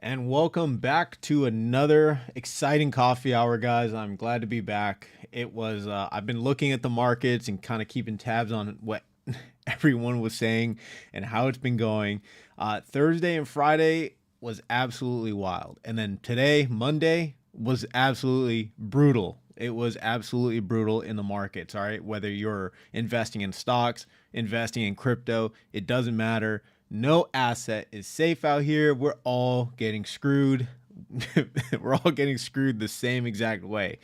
And welcome back to another exciting coffee hour, guys. I'm glad to be back. I've been looking at the markets and kind of keeping tabs on what everyone was saying and how it's been going. Thursday and Friday was absolutely wild. And then today, Monday, was absolutely brutal. It was absolutely brutal in the markets. All right. Whether you're investing in stocks, investing in crypto, it doesn't matter. No asset is safe out here. We're all getting screwed. We're all getting screwed the same exact way.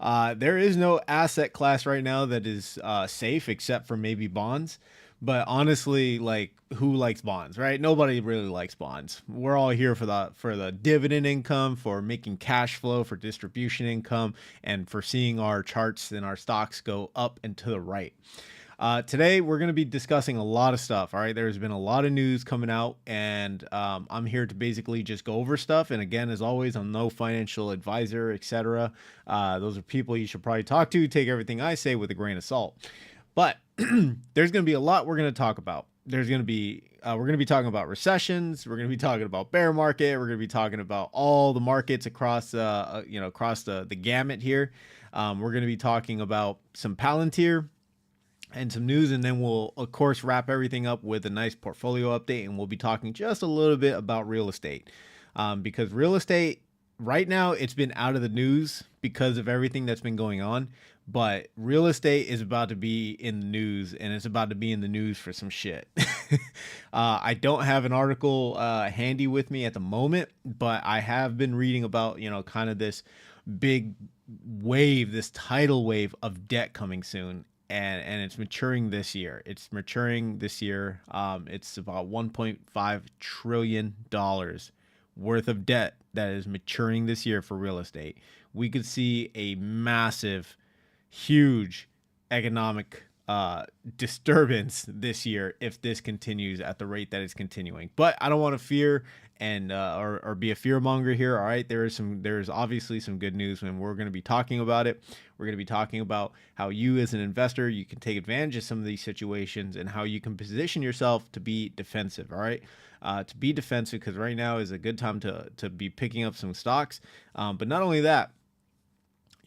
There is no asset class right now that is safe except for maybe bonds. But honestly, like, who likes bonds, right? Nobody really likes bonds. We're all here for the dividend income, for making cash flow, for distribution income, and for seeing our charts and our stocks go up and to the right. Today, we're going to be discussing a lot of stuff. All right. There's been a lot of news coming out, and I'm here to basically just go over stuff. And again, as always, I'm no financial advisor, etc. Those are people you should probably talk to. Take everything I say with a grain of salt. But there's going to be a lot we're going to talk about. We're going to be talking about recessions. We're going to be talking about bear market. We're going to be talking about all the markets across the gamut here. We're going to be talking about some Palantir and some news, and then we'll of course wrap everything up with a nice portfolio update, and we'll be talking just a little bit about real estate, because real estate right now, it's been out of the news because of everything that's been going on, but real estate is about to be in the news, and it's about to be in the news for some shit. I don't have an article handy with me at the moment, but I have been reading about, kind of this big wave, this tidal wave of debt coming soon. And it's maturing this year. It's about $1.5 trillion worth of debt that is maturing this year for real estate. We could see a massive, huge economic disturbance this year if this continues at the rate that it's continuing. But I don't want to fear and or be a fear monger here. All right, there's obviously some good news, and we're going to be talking about it. We're going to be talking about how you as an investor, you can take advantage of some of these situations and how you can position yourself to be defensive. All right, to be defensive, because right now is a good time to be picking up some stocks. But not only that,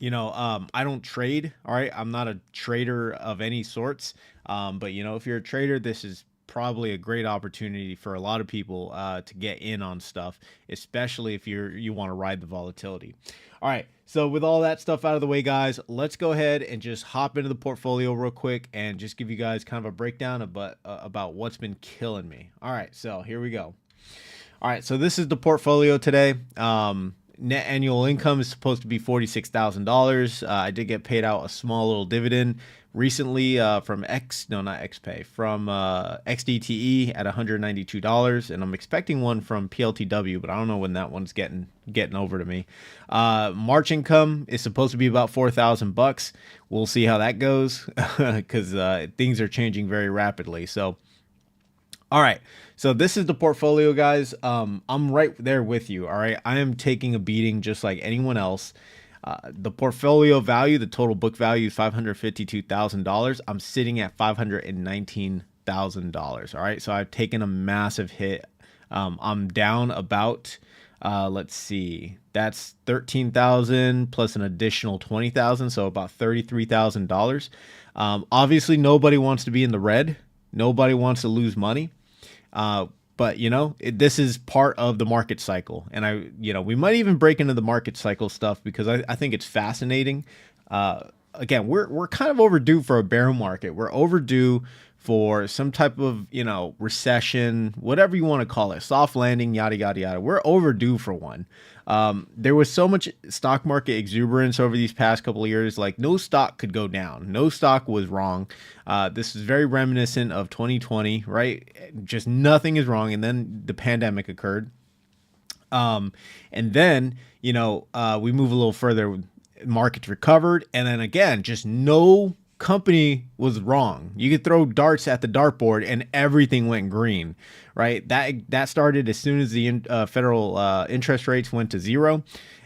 I don't trade. All right. I'm not a trader of any sorts. But if you're a trader, this is probably a great opportunity for a lot of people to get in on stuff, especially if you want to ride the volatility. All right. So with all that stuff out of the way, guys, let's go ahead and just hop into the portfolio real quick and just give you guys kind of a breakdown about what's been killing me. All right. So here we go. All right. So this is the portfolio today. Net annual income is supposed to be $46,000. I did get paid out a small little dividend recently from xdte at $192, and I'm expecting one from pltw, but I don't know when that one's getting over to me. March income is supposed to be about $4,000. We'll see how that goes because things are changing very rapidly. So all right, so this is the portfolio, guys. I'm right there with you. All right, I am taking a beating just like anyone else. The portfolio value, the total book value is $552,000. I'm sitting at $519,000. All right, so I've taken a massive hit. I'm down about, let's see, that's 13,000 plus an additional 20,000, so about $33,000. Obviously, nobody wants to be in the red. Nobody wants to lose money. But this is part of the market cycle, and we might even break into the market cycle stuff because I think it's fascinating. Again, we're kind of overdue for a bear market. We're overdue for some type of, recession, whatever you want to call it, soft landing, yada, yada, yada. We're overdue for one. There was so much stock market exuberance over these past couple of years. Like, no stock could go down. No stock was wrong. This is very reminiscent of 2020, right? Just nothing is wrong. And then the pandemic occurred. And then, we move a little further. Markets recovered. And then again, just no company was wrong. You could throw darts at the dartboard and everything went green, right? That started as soon as the federal interest rates went to zero,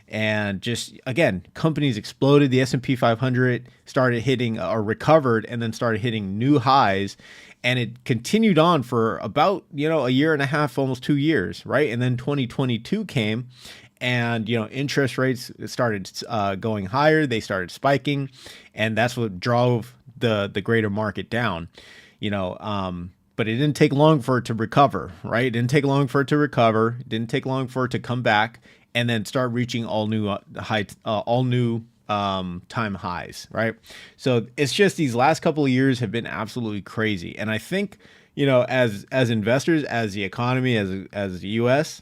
and just again, companies exploded. The S&P 500 started hitting or recovered and then started hitting new highs, And it continued on for about, a year and a half, almost 2 years, right? And then 2022 came, and interest rates started going higher. They started spiking, and that's what drove the greater market down. But it didn't take long for it to recover, right? It didn't take long for it to recover. It didn't take long for it to come back and then start reaching all new time highs, right? So it's just these last couple of years have been absolutely crazy. And I think, as investors, as the economy, as the US,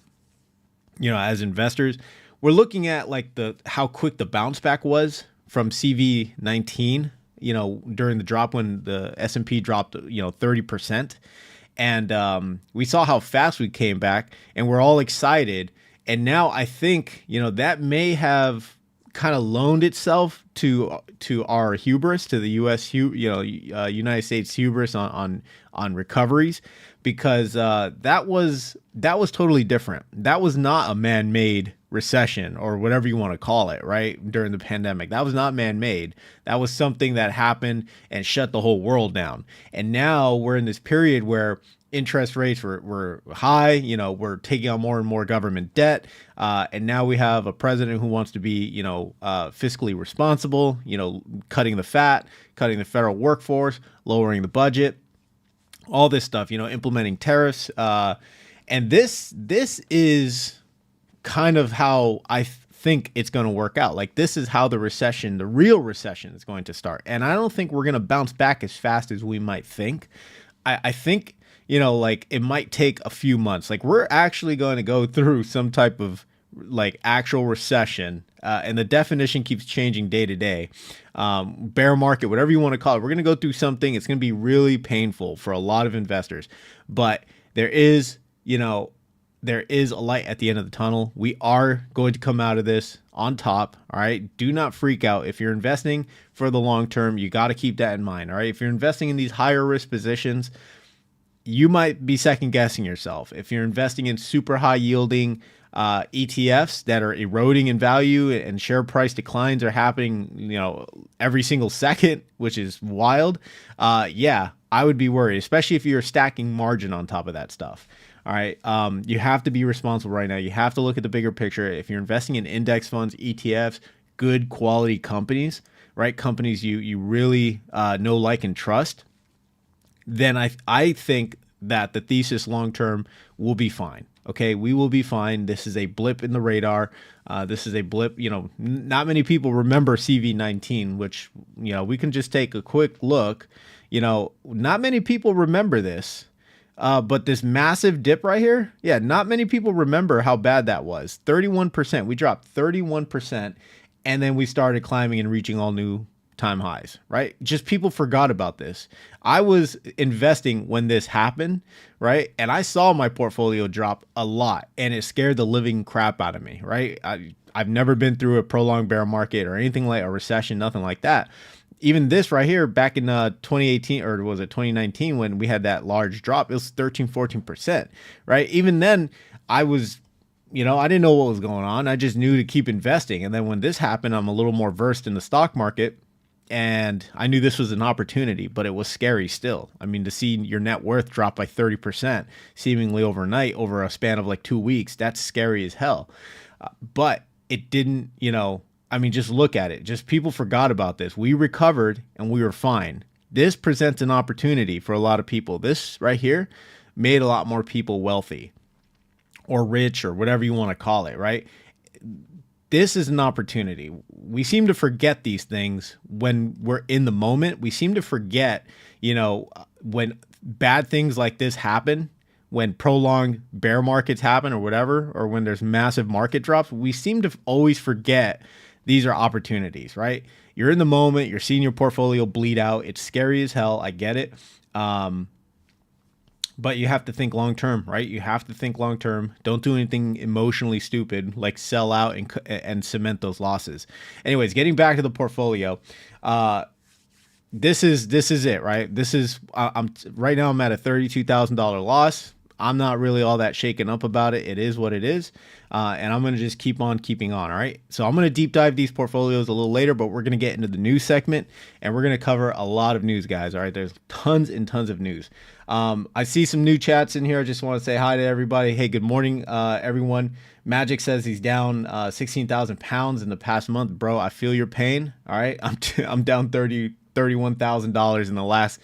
as investors, we're looking at like how quick the bounce back was from CV19, during the drop when the S&P dropped, 30%. And we saw how fast we came back, and we're all excited. And now I think, that may have kind of loaned itself to our hubris, to the U.S. United States hubris on recoveries, because that was totally different. That was not a man-made recession or whatever you want to call it, right? During the pandemic, that was not man-made. That was something that happened and shut the whole world down. And now we're in this period where interest rates were high. We're taking on more and more government debt. And now we have a president who wants to be, fiscally responsible, cutting the fat, cutting the federal workforce, lowering the budget, all this stuff, implementing tariffs. And this is kind of how I think it's going to work out. Like, this is how the real recession is going to start. And I don't think we're going to bounce back as fast as we might think. I think, it might take a few months. Like, we're actually going to go through some type of like actual recession. And the definition keeps changing day to day. Bear market, whatever you want to call it. We're going to go through something. It's going to be really painful for a lot of investors, but there is a light at the end of the tunnel. We are going to come out of this on top. All right. Do not freak out. If you're investing for the long term, you got to keep that in mind. All right. If you're investing in these higher risk positions, you might be second guessing yourself. If you're investing in super high yielding ETFs that are eroding in value and share price declines are happening, every single second, which is wild. Yeah, I would be worried, especially if you're stacking margin on top of that stuff. All right. You have to be responsible right now. You have to look at the bigger picture. If you're investing in index funds, ETFs, good quality companies, right? Companies you really know, like, and trust, then I think that the thesis long-term will be fine. Okay. We will be fine. This is a blip in the radar. This is a blip, not many people remember CV19, which, we can just take a quick look, not many people remember this. But this massive dip right here, yeah, not many people remember how bad that was. 31%. We dropped 31%, and then we started climbing and reaching all new time highs, right? Just people forgot about this. I was investing when this happened, right? And I saw my portfolio drop a lot, and it scared the living crap out of me, right? I've never been through a prolonged bear market or anything like a recession, nothing like that. Even this right here back in 2018, or was it 2019, when we had that large drop, it was 14%, right? Even then I was, I didn't know what was going on. I just knew to keep investing. And then when this happened, I'm a little more versed in the stock market, and I knew this was an opportunity, but it was scary still. I mean, to see your net worth drop by 30% seemingly overnight over a span of like 2 weeks, that's scary as hell. But it didn't, just look at it. Just people forgot about this. We recovered and we were fine. This presents an opportunity for a lot of people. This right here made a lot more people wealthy or rich or whatever you want to call it, right? This is an opportunity. We seem to forget these things when we're in the moment. We seem to forget, when bad things like this happen, when prolonged bear markets happen or whatever, or when there's massive market drops, we seem to always forget these are opportunities, right? You're in the moment. You're seeing your portfolio bleed out. It's scary as hell. I get it. But you have to think long-term, right? You have to think long-term. Don't do anything emotionally stupid like sell out and cement those losses. Anyways, getting back to the portfolio, this is it, right? This is, right now I'm at a $32,000 loss. I'm not really all that shaken up about it. It is what it is. And I'm going to just keep on keeping on. All right. So I'm going to deep dive these portfolios a little later, but we're going to get into the news segment and we're going to cover a lot of news, guys. All right. There's tons and tons of news. I see some new chats in here. I just want to say hi to everybody. Hey, good morning, everyone. Magic says he's down 16,000 pounds in the past month. Bro, I feel your pain. All right. I'm down $31,000 in the last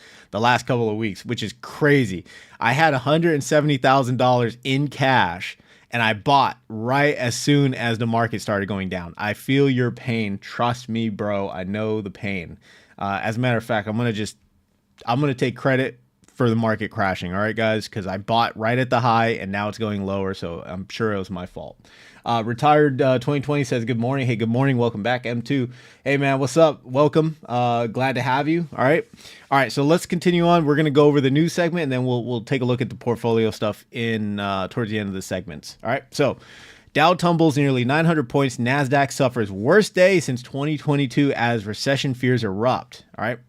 couple of weeks, which is crazy. I had $170,000 in cash and I bought right as soon as the market started going down. I feel your pain. Trust me, bro. I know the pain. As a matter of fact, I'm going to take credit for the market crashing. All right, guys, because I bought right at the high and now it's going lower. So I'm sure it was my fault. Retired 2020 says good morning. Hey, good morning. Welcome back, M2. Hey, man, what's up? Welcome. Glad to have you. All right. So let's continue on. We're going to go over the news segment and then we'll take a look at the portfolio stuff in towards the end of the segments. All right. So Dow tumbles nearly 900 points. NASDAQ suffers worst day since 2022 as recession fears erupt. All right.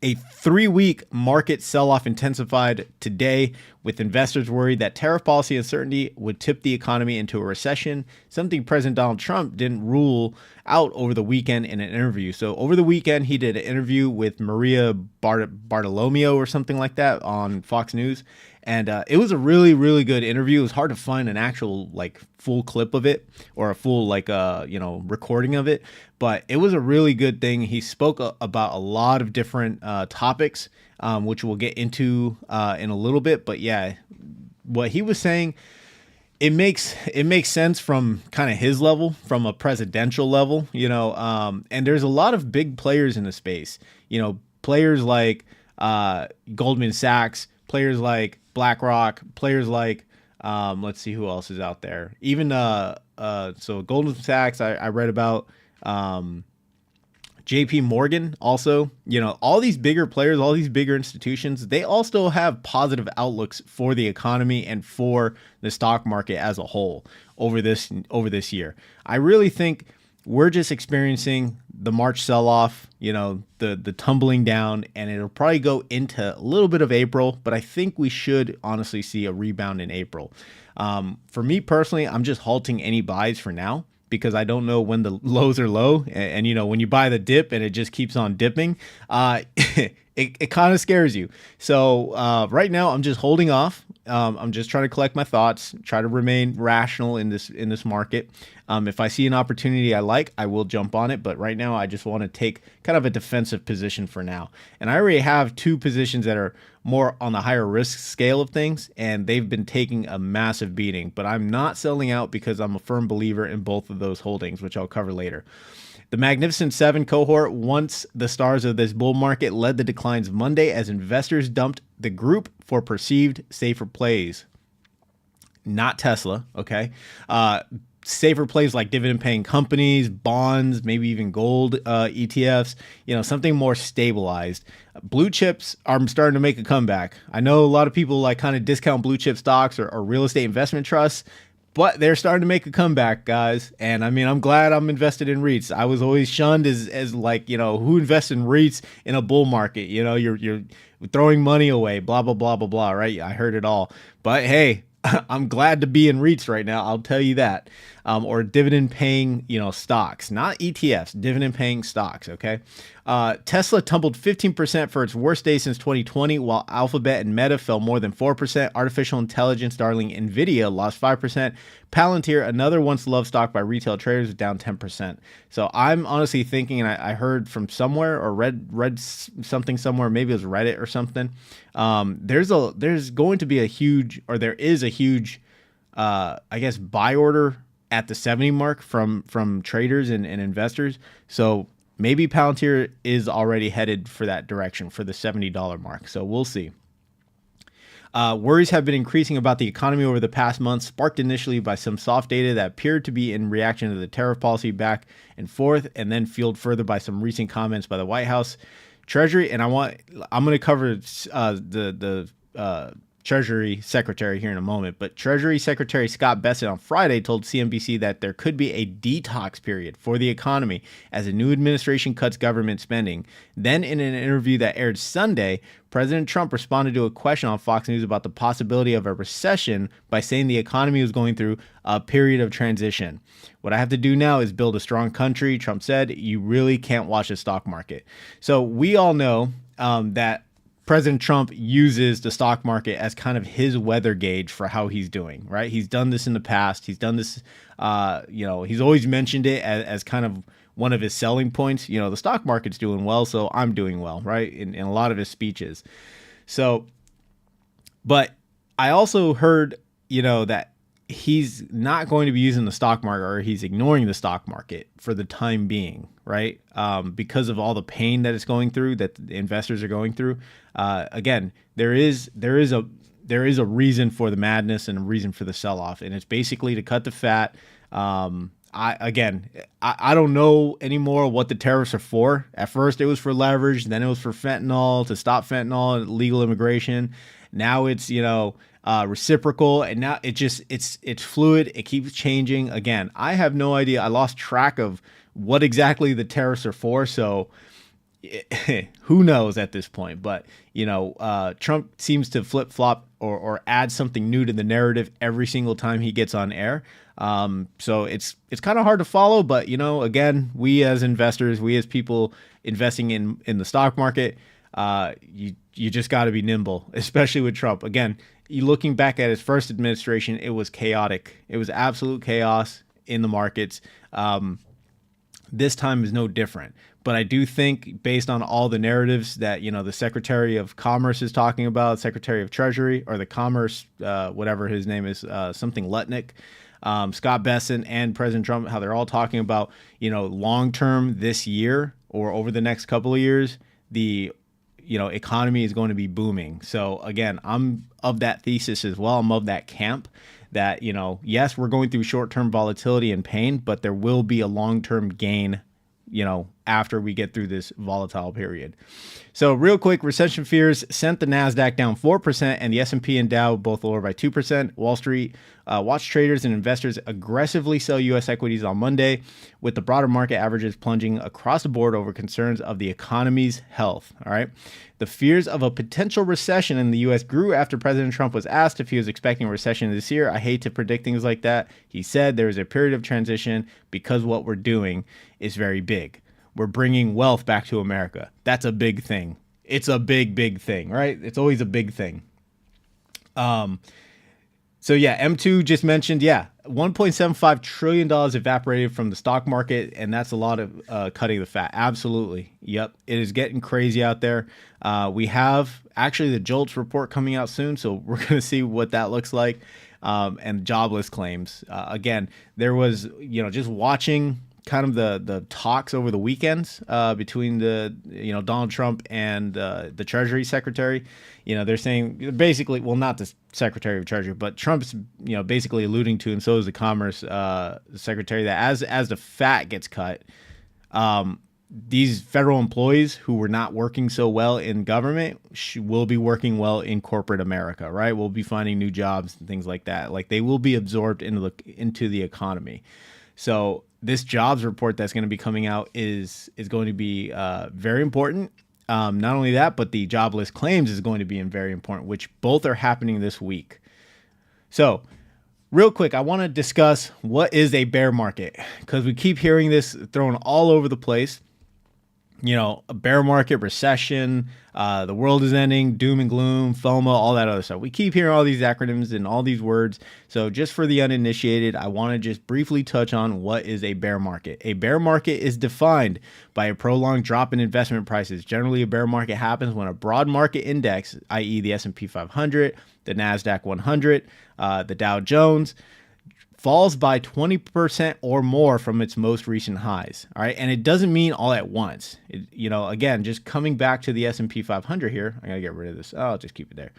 A 3-week market sell-off intensified today with investors worried that tariff policy uncertainty would tip the economy into a recession, something President Donald Trump didn't rule out over the weekend in an interview. So over the weekend, he did an interview with Maria Bartolomeo or something like that on Fox News. And it was a really, really good interview. It was hard to find an actual like full clip of it or a full like recording of it, but it was a really good thing. He spoke about a lot of different topics, which we'll get into in a little bit. But yeah, what he was saying, it makes sense from kind of his level, from a presidential level, and there's a lot of big players in the space, players like Goldman Sachs, players like BlackRock, players like let's see who else is out there. Even so Goldman Sachs, I read about JP Morgan also, all these bigger players, all these bigger institutions, they all still have positive outlooks for the economy and for the stock market as a whole over this year. I really think we're just experiencing the March sell-off, the tumbling down, and it'll probably go into a little bit of April, but I think we should honestly see a rebound in April. For me personally, I'm just halting any buys for now because I don't know when the lows are low. And when you buy the dip and it just keeps on dipping, it kind of scares you. So right now I'm just holding off. I'm just trying to collect my thoughts, try to remain rational in this market. If I see an opportunity I like, I will jump on it. But right now, I just want to take kind of a defensive position for now. And I already have 2 positions that are more on the higher risk scale of things, and they've been taking a massive beating. But I'm not selling out because I'm a firm believer in both of those holdings, which I'll cover later. The Magnificent Seven cohort, once the stars of this bull market, led the declines Monday as investors dumped the group for perceived safer plays. Not Tesla, okay? Safer plays like dividend-paying companies, bonds, maybe even gold ETFs, something more stabilized. Blue chips are starting to make a comeback. I know a lot of people like kind of discount blue chip stocks or real estate investment trusts, but they're starting to make a comeback, guys. And I mean, I'm glad I'm invested in REITs. I was always shunned as like, who invests in REITs in a bull market? You're throwing money away, blah, blah, blah, blah, blah, right? I heard it all. But hey, I'm glad to be in REITs right now. I'll tell you that. Or dividend paying, stocks, not ETFs, dividend paying stocks. Okay. Tesla tumbled 15% for its worst day since 2020, while Alphabet and Meta fell more than 4%. Artificial intelligence darling nvda lost 5%. Palantir, another once loved stock by retail traders, was down 10%. So I'm honestly thinking, and I heard from somewhere or read something somewhere, maybe it was Reddit or something. There's going to be there is a huge, I guess, buy order at the 70 mark from traders and investors. So maybe Palantir is already headed for that direction for the $70 mark. So we'll see. Worries have been increasing about the economy over the past month, sparked initially by some soft data that appeared to be in reaction to the tariff policy back and forth, and then fueled further by some recent comments by the White House, Treasury. And I'm going to cover the Treasury Secretary here in a moment, but Treasury Secretary Scott Bessent on Friday told CNBC that there could be a detox period for the economy as a new administration cuts government spending. Then in an interview that aired Sunday, President Trump responded to a question on Fox News about the possibility of a recession by saying the economy was going through a period of transition. What I have to do now is build a strong country, Trump said. You really can't watch the stock market. So we all know that President Trump uses the stock market as kind of his weather gauge for how he's doing, right? He's done this in the past. He's done this, he's always mentioned it as kind of one of his selling points. The stock market's doing well, so I'm doing well, right? In a lot of his speeches. So, but I also heard, that he's not going to be using the stock market, or he's ignoring the stock market for the time being, right? Because of all the pain that it's going through, that the investors are going through. Again, there is a reason for the madness and a reason for the sell-off, and it's basically to cut the fat. I don't know anymore what the tariffs are for. At first, it was for leverage, then it was for fentanyl, to stop fentanyl, legal immigration. Now it's reciprocal, and now it's fluid. It keeps changing. Again, I have no idea. I lost track of what exactly the tariffs are for, so who knows at this point. But Trump seems to flip-flop or add something new to the narrative every single time he gets on air. So it's kind of hard to follow, but again, we as investors, we as people investing in the stock market, you just got to be nimble, especially with Trump. Again, you looking back at his first administration, it was chaotic. It was absolute chaos in the markets. This time is no different. But I do think, based on all the narratives that the Secretary of Commerce is talking about, Secretary of Treasury, or the Commerce, whatever his name is, something Lutnick, Scott Bessent, and President Trump, how they're all talking about, long term this year or over the next couple of years, the economy is going to be booming. So again, I'm of that thesis as well. I'm of that camp that, yes, we're going through short-term volatility and pain, but there will be a long-term gain, after we get through this volatile period. So real quick, recession fears sent the NASDAQ down 4% and the S&P and Dow both lower by 2%. Wall Street watch traders and investors aggressively sell U.S. equities on Monday, with the broader market averages plunging across the board over concerns of the economy's health. All right. The fears of a potential recession in the U.S. grew after President Trump was asked if he was expecting a recession this year. I hate to predict things like that. He said there is a period of transition because what we're doing is very big. We're bringing wealth back to America. That's a big thing. It's a big thing, right? It's always a big thing. So yeah, M2 just mentioned, $1.75 trillion evaporated from the stock market, and that's a lot of cutting the fat. Absolutely. Yep. It is getting crazy out there. We have actually the JOLTS report coming out soon, so we're going to see what that looks like. And jobless claims. Again, there was, just watching kind of the talks over the weekends between Donald Trump and the Treasury Secretary. They're saying basically, well, not the Secretary of Treasury, but Trump's basically alluding to, and so is the Commerce Secretary, that as the fat gets cut, these federal employees who were not working so well in government will be working well in corporate America, right? We'll be finding new jobs and things like that. Like, they will be absorbed into the economy. So this jobs report that's going to be coming out is going to be very important. Not only that, but the jobless claims is going to be very important, which both are happening this week. So real quick, I want to discuss what is a bear market, because we keep hearing this thrown all over the place. A bear market, recession, the world is ending, doom and gloom, FOMO, all that other stuff. We keep hearing all these acronyms and all these words. So just for the uninitiated, I want to just briefly touch on what is a bear market. A bear market is defined by a prolonged drop in investment prices. Generally, a bear market happens when a broad market index, i.e. the S&P 500, the NASDAQ 100, the Dow Jones, falls by 20% or more from its most recent highs. All right. And it doesn't mean all at once. Again, just coming back to the S&P 500 here, I gotta get rid of this. I'll just keep it there.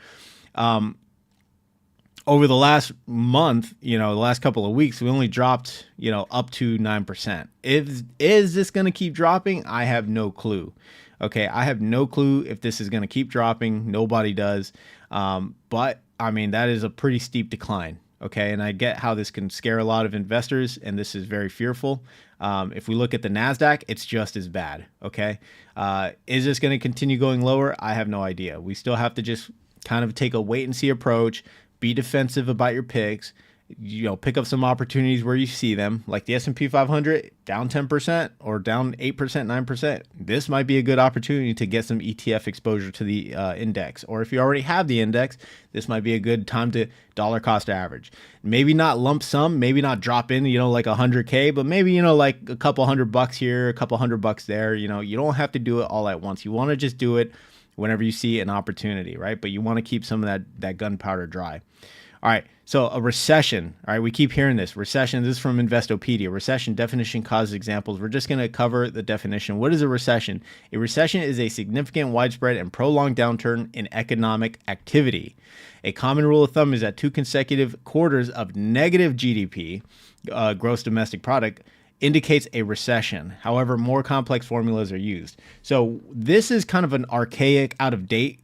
Over the last month, the last couple of weeks, we only dropped, up to 9%. Is this going to keep dropping? I have no clue. Okay. I have no clue if this is going to keep dropping. Nobody does. But I mean, that is a pretty steep decline. Okay. And I get how this can scare a lot of investors, and this is very fearful. If we look at the NASDAQ, it's just as bad. Okay. Is this going to continue going lower? I have no idea. We still have to just kind of take a wait and see approach, be defensive about your picks, pick up some opportunities where you see them, like the S&P 500 down 10% or down 8%, 9%. This might be a good opportunity to get some ETF exposure to the index. Or if you already have the index, this might be a good time to dollar cost average. Maybe not lump sum, maybe not drop in, like 100K, but maybe, like a couple $100 here, a couple $100 there. You don't have to do it all at once. You want to just do it whenever you see an opportunity, right? But you want to keep some of that gunpowder dry. All right, so a recession. All right, we keep hearing this. Recession, this is from Investopedia. Recession definition, causes, examples. We're just going to cover the definition. What is a recession? A recession is a significant, widespread, and prolonged downturn in economic activity. A common rule of thumb is that 2 consecutive quarters of negative GDP, gross domestic product, indicates a recession. However, more complex formulas are used. So this is kind of an archaic, out of date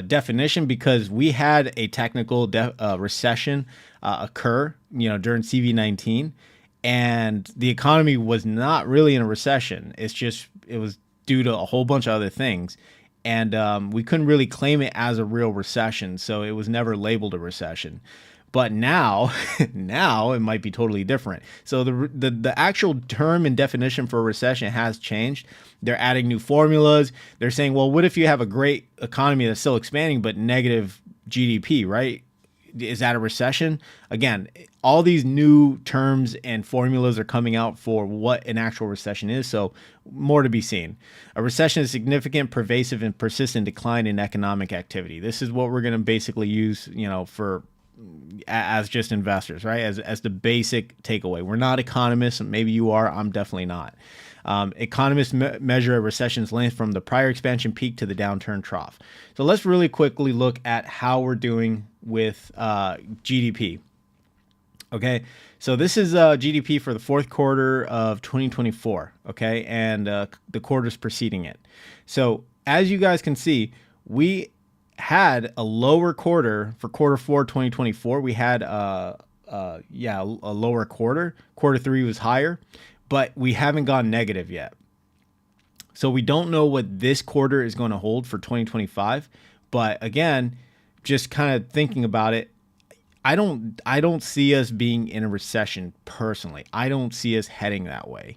definition, because we had a technical recession occur, during CV19, and the economy was not really in a recession. It was due to a whole bunch of other things, and we couldn't really claim it as a real recession, so it was never labeled a recession. But now, now it might be totally different. So the actual term and definition for a recession has changed. They're adding new formulas. They're saying, well, what if you have a great economy that's still expanding but negative GDP, right? Is that a recession? Again, all these new terms and formulas are coming out for what an actual recession is. So more to be seen. A recession is significant, pervasive, and persistent decline in economic activity. This is what we're going to basically use, for as just investors, right? As the basic takeaway. We're not economists. Maybe you are. I'm definitely not. Economists measure a recession's length from the prior expansion peak to the downturn trough. So let's really quickly look at how we're doing with GDP. Okay, so this is GDP for the fourth quarter of 2024. Okay, and the quarters preceding it. So as you guys can see, we had a lower quarter for quarter 4 2024. We had a lower quarter. Quarter 3 was higher, but we haven't gone negative yet. So we don't know what this quarter is going to hold for 2025. But again, just kind of thinking about it, I don't see us being in a recession personally. I don't see us heading that way.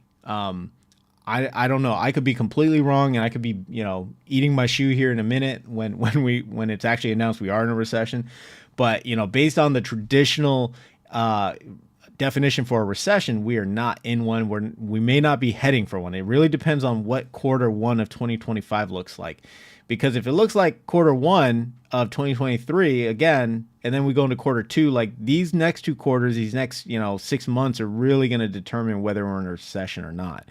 I don't know. I could be completely wrong, and I could be, eating my shoe here in a minute when it's actually announced we are in a recession. But, based on the traditional definition for a recession, we are not in one. We may not be heading for one. It really depends on what quarter 1 of 2025 looks like. Because if it looks like quarter 1 of 2023 again, and then we go into quarter 2, like these next 2 quarters, these next 6 months are really going to determine whether we're in a recession or not.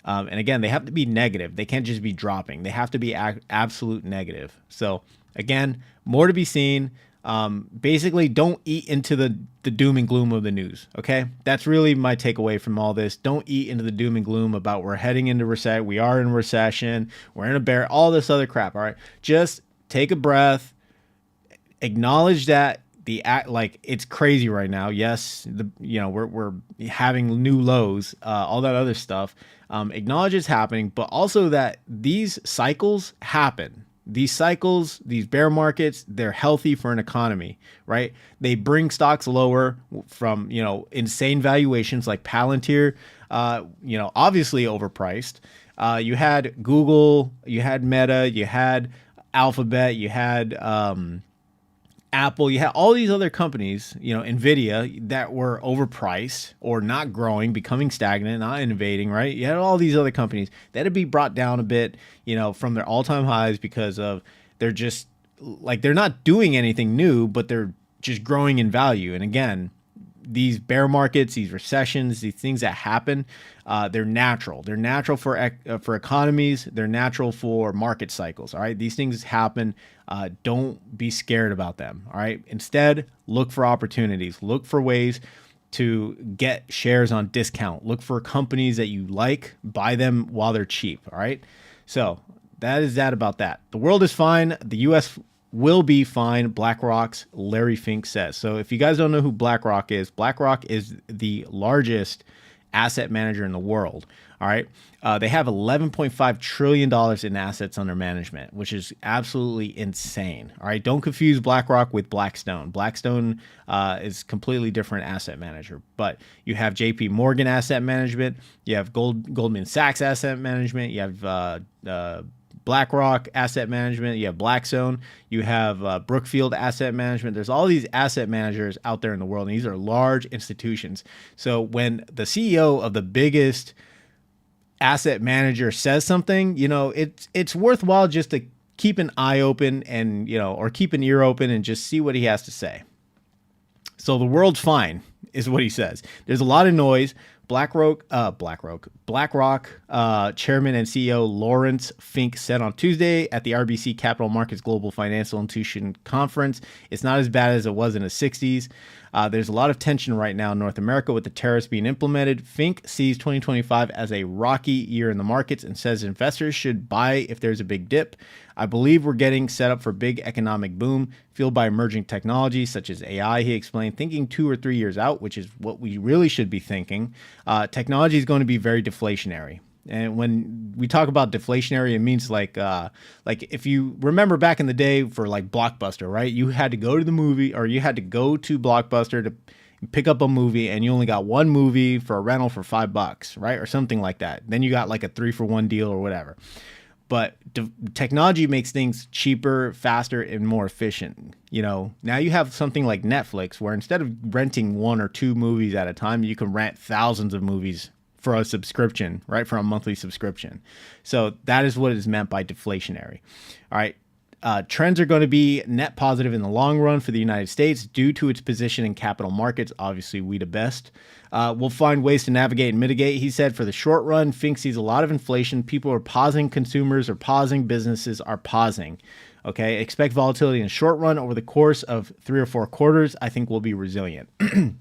And again, they have to be negative. They can't just be dropping. They have to be absolute negative. So again, more to be seen. Basically, don't eat into the doom and gloom of the news. Okay, that's really my takeaway from all this. Don't eat into the doom and gloom about we're heading into recession. We are in recession. We're in a bear. All this other crap. All right, just take a breath. Acknowledge that it's crazy right now. Yes, we're having new lows. All that other stuff. Acknowledge it's happening, but also that these cycles happen. These cycles, these bear markets, they're healthy for an economy, right? They bring stocks lower from, insane valuations like Palantir, obviously overpriced. You had Google, you had Meta, you had Alphabet, you had Apple, you had all these other companies, nvda, that were overpriced or not growing, becoming stagnant, not innovating, right? You had all these other companies that had to be brought down a bit, from their all-time highs because of they're just they're not doing anything new, but they're just growing in value. And again, these bear markets, these recessions, these things that happen, they're natural. They're natural for economies. They're natural for market cycles. All right, these things happen. Don't be scared about them. All right. Instead, look for opportunities. Look for ways to get shares on discount. Look for companies that you like. Buy them while they're cheap. All right. So that is that about that. The world is fine. The U.S. will be fine, BlackRock's Larry Fink says. So if you guys don't know who BlackRock is the largest asset manager in the world. All right. They have $11.5 trillion in assets under management, which is absolutely insane. All right. Don't confuse BlackRock with Blackstone. Blackstone is completely different asset manager, but you have JP Morgan Asset Management. You have Goldman Sachs Asset Management. You have BlackRock Asset Management, you have Blackstone, you have Brookfield Asset Management. There's all these asset managers out there in the world, and these are large institutions. So when the CEO of the biggest asset manager says something, it's worthwhile just to keep an eye open and, or keep an ear open and just see what he has to say. So the world's fine is what he says. There's a lot of noise. BlackRock chairman and CEO Lawrence Fink said on Tuesday at the RBC Capital Markets Global Financial Institution Conference, it's not as bad as it was in the 60s. There's a lot of tension right now in North America with the tariffs being implemented. Fink sees 2025 as a rocky year in the markets and says investors should buy if there's a big dip. I believe we're getting set up for big economic boom fueled by emerging technologies such as AI, he explained, thinking 2 or 3 years out, which is what we really should be thinking. Technology is going to be very deflationary. And when we talk about deflationary, it means like if you remember back in the day for like Blockbuster, right? You had to go to the movie or you had to go to Blockbuster to pick up a movie and you only got one movie for a rental for $5, right? Or something like that. Then you got like a 3-for-1 deal or whatever. But technology makes things cheaper, faster, and more efficient. Now you have something like Netflix where instead of renting 1 or 2 movies at a time, you can rent thousands of movies for a subscription, right? For a monthly subscription. So that is what is meant by deflationary. All right. Trends are going to be net positive in the long run for the United States due to its position in capital markets. Obviously, we the best. We'll find ways to navigate and mitigate. He said for the short run, Fink sees a lot of inflation. People are pausing, consumers are pausing, businesses are pausing. Okay, expect volatility in the short run. Over the course of 3 or 4 quarters, I think we'll be resilient. 3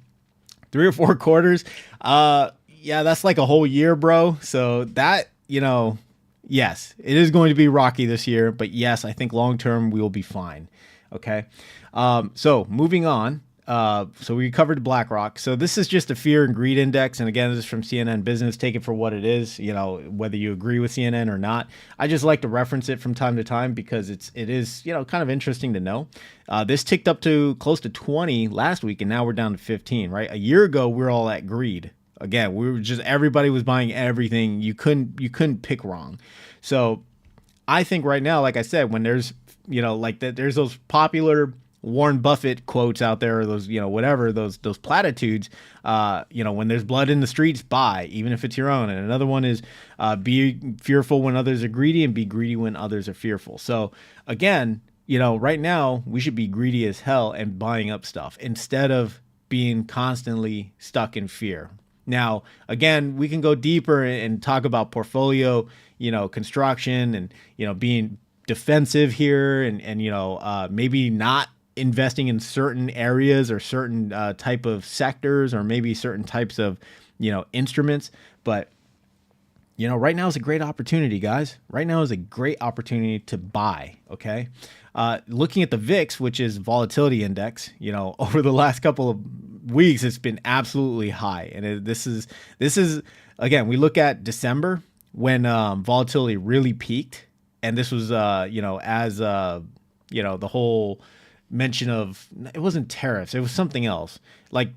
or 4 quarters, yeah, that's like a whole year, bro. So that, yes, it is going to be rocky this year, but yes, I think long-term we will be fine. Okay. So moving on. So we covered BlackRock. So this is just a fear and greed index. And again, this is from CNN Business. Take it for what it is, whether you agree with CNN or not. I just like to reference it from time to time because it is, kind of interesting to know. This ticked up to close to 20 last week, and now we're down to 15, right? A year ago, we were all at greed. Again, everybody was buying everything. You couldn't pick wrong. So I think right now, like I said, when there's, there's those popular Warren Buffett quotes out there, or those, whatever, those platitudes, when there's blood in the streets, buy, even if it's your own. And another one is be fearful when others are greedy and be greedy when others are fearful. So again, right now we should be greedy as hell and buying up stuff instead of being constantly stuck in fear. Now, again, we can go deeper and talk about portfolio, construction and, being defensive here and maybe not investing in certain areas or certain type of sectors or maybe certain types of, instruments. But, right now is a great opportunity, guys. Right now is a great opportunity to buy. Okay. Looking at the VIX, which is volatility index, over the last couple of weeks, it's been absolutely high. And this is again, we look at December when volatility really peaked. And this was, as, the whole mention of, it wasn't tariffs, it was something else. Like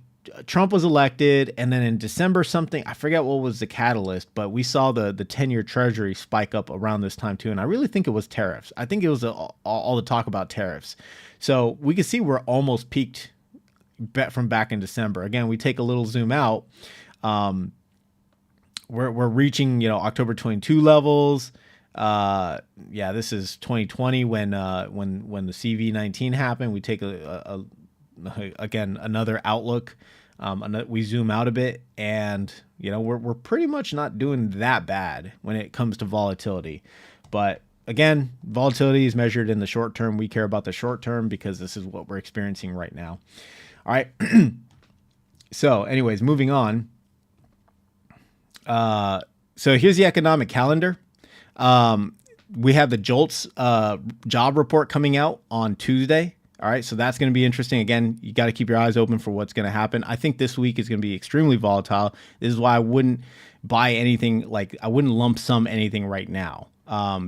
Trump was elected, and then in December something, I forget what was the catalyst, but we saw the 10-year treasury spike up around this time too. And I really think it was tariffs. I think it was all the talk about tariffs. So we can see we're almost peaked from back in December. Again, we take a little zoom out. We're reaching, October 22 levels. Yeah, this is 2020 when the CV-19 happened. We take again another outlook. We zoom out a bit, and we're pretty much not doing that bad when it comes to volatility. But again, volatility is measured in the short term. We care about the short term because this is what we're experiencing right now. All right. So, anyways, moving on. So here's the economic calendar. we have the JOLTS job report coming out on Tuesday. All right, so that's going to be interesting. Again, you got to keep your eyes open for what's going to happen. I think this week is going to be extremely volatile. This is why I wouldn't buy anything, like I wouldn't lump sum anything right now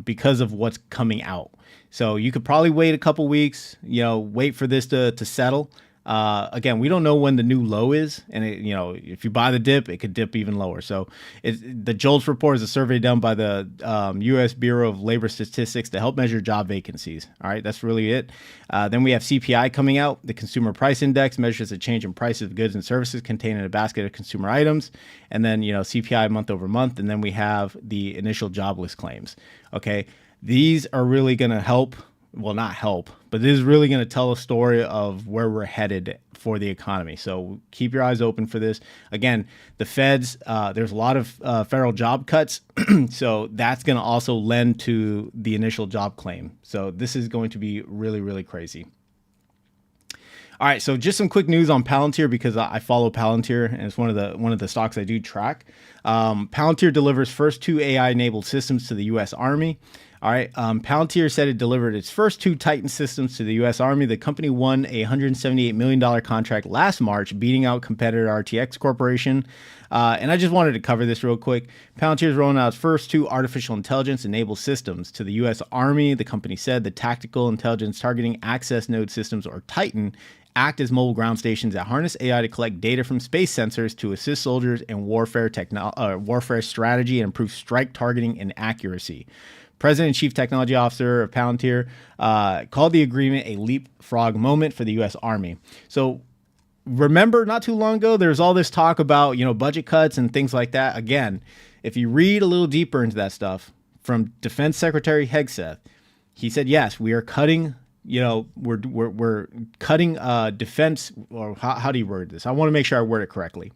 because of what's coming out. So you could probably wait a couple weeks, wait for this to settle. Again, we don't know when the new low is, and if you buy the dip, it could dip even lower. So the JOLTS report is a survey done by the U.S. Bureau of Labor Statistics to help measure job vacancies. All right, that's really it. Then we have CPI coming out. The Consumer Price Index measures the change in prices of goods and services contained in a basket of consumer items. And then, CPI month over month. And then we have the initial jobless claims. Okay, these are really going to help. Well, not help, but this is really going to tell a story of where we're headed for the economy. So keep your eyes open for this. Again, the feds, there's a lot of federal job cuts. So that's going to also lend to the initial job claim. So this is going to be really, really crazy. All right, so just some quick news on Palantir because I follow Palantir and it's one of the stocks I do track. Palantir delivers first 2 AI-enabled systems to the U.S. Army. All right, Palantir said it delivered its first 2 Titan systems to the U.S. Army. The company won a $178 million contract last March, beating out competitor RTX Corporation. And I just wanted to cover this real quick. Palantir is rolling out its first 2 artificial intelligence-enabled systems to the U.S. Army. The company said the Tactical Intelligence Targeting Access Node Systems, or Titan, act as mobile ground stations that harness AI to collect data from space sensors to assist soldiers in warfare strategy and improve strike targeting and accuracy. President and Chief Technology Officer of Palantir called the agreement a leapfrog moment for the U.S. Army. So remember, not too long ago, there's all this talk about, budget cuts and things like that. Again, if you read a little deeper into that stuff from Defense Secretary Hegseth, he said, yes, we are cutting, we're cutting defense, or how do you word this? I want to make sure I word it correctly.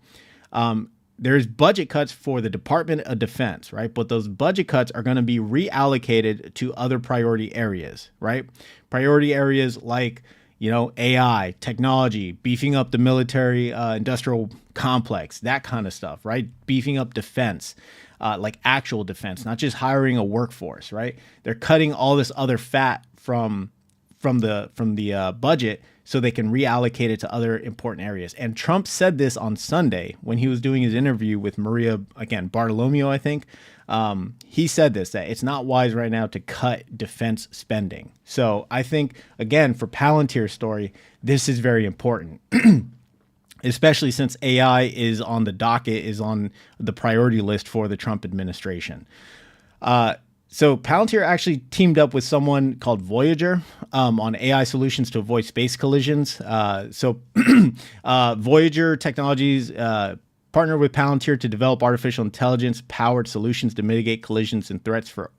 There's budget cuts for the Department of Defense, right? But those budget cuts are going to be reallocated to other priority areas, right? Priority areas like, AI, technology, beefing up the military industrial complex, that kind of stuff, right? Beefing up defense, like actual defense, not just hiring a workforce, right? They're cutting all this other fat from the budget so they can reallocate it to other important areas. And Trump said this on Sunday when he was doing his interview with Maria, again, Bartolomeo, I think. He said this, that it's not wise right now to cut defense spending. So I think, again, for Palantir's story, this is very important, especially since AI is on the docket, is on the priority list for the Trump administration. So Palantir actually teamed up with someone called Voyager on AI solutions to avoid space collisions. Voyager Technologies partnered with Palantir to develop artificial intelligence-powered solutions to mitigate collisions and threats for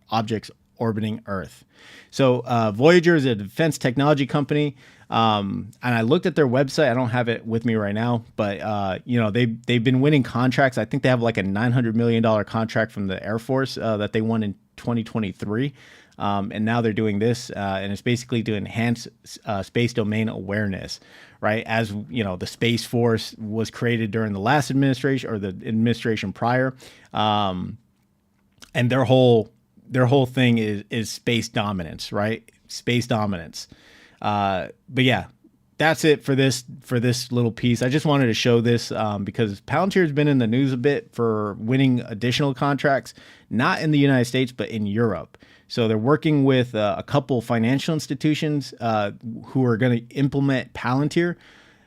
objects orbiting Earth. So Voyager is a defense technology company. And I looked at their website. I don't have it with me right now, but they've been winning contracts. I think they have like a $900 million contract from the Air Force that they won in 2023. And now they're doing this, and it's basically to enhance space domain awareness, right? As the Space Force was created during the last administration or the administration prior, and their whole thing is space dominance, right? Space dominance. But yeah, that's it for this little piece. I just wanted to show this because Palantir has been in the news a bit for winning additional contracts, not in the United States, but in Europe. So they're working with a couple financial institutions who are going to implement Palantir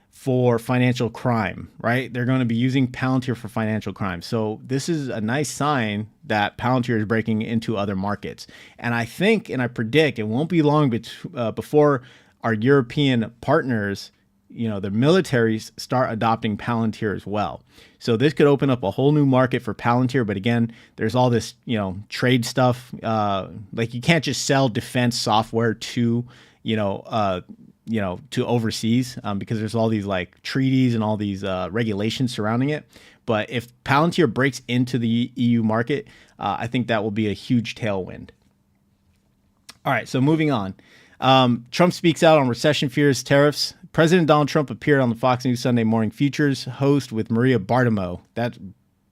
for financial crime, right? They're going to be using Palantir for financial crime. So this is a nice sign that Palantir is breaking into other markets. And I think, and I predict, it won't be long before our European partners, the militaries start adopting Palantir as well. So this could open up a whole new market for Palantir. But again, there's all this, trade stuff. Like you can't just sell defense software to, to overseas because there's all these like treaties and all these regulations surrounding it. But if Palantir breaks into the EU market, I think that will be a huge tailwind. All right, so moving on. Trump speaks out on recession fears, tariffs. President Donald Trump appeared on the Fox News Sunday Morning Features host with Maria Bartiromo. That's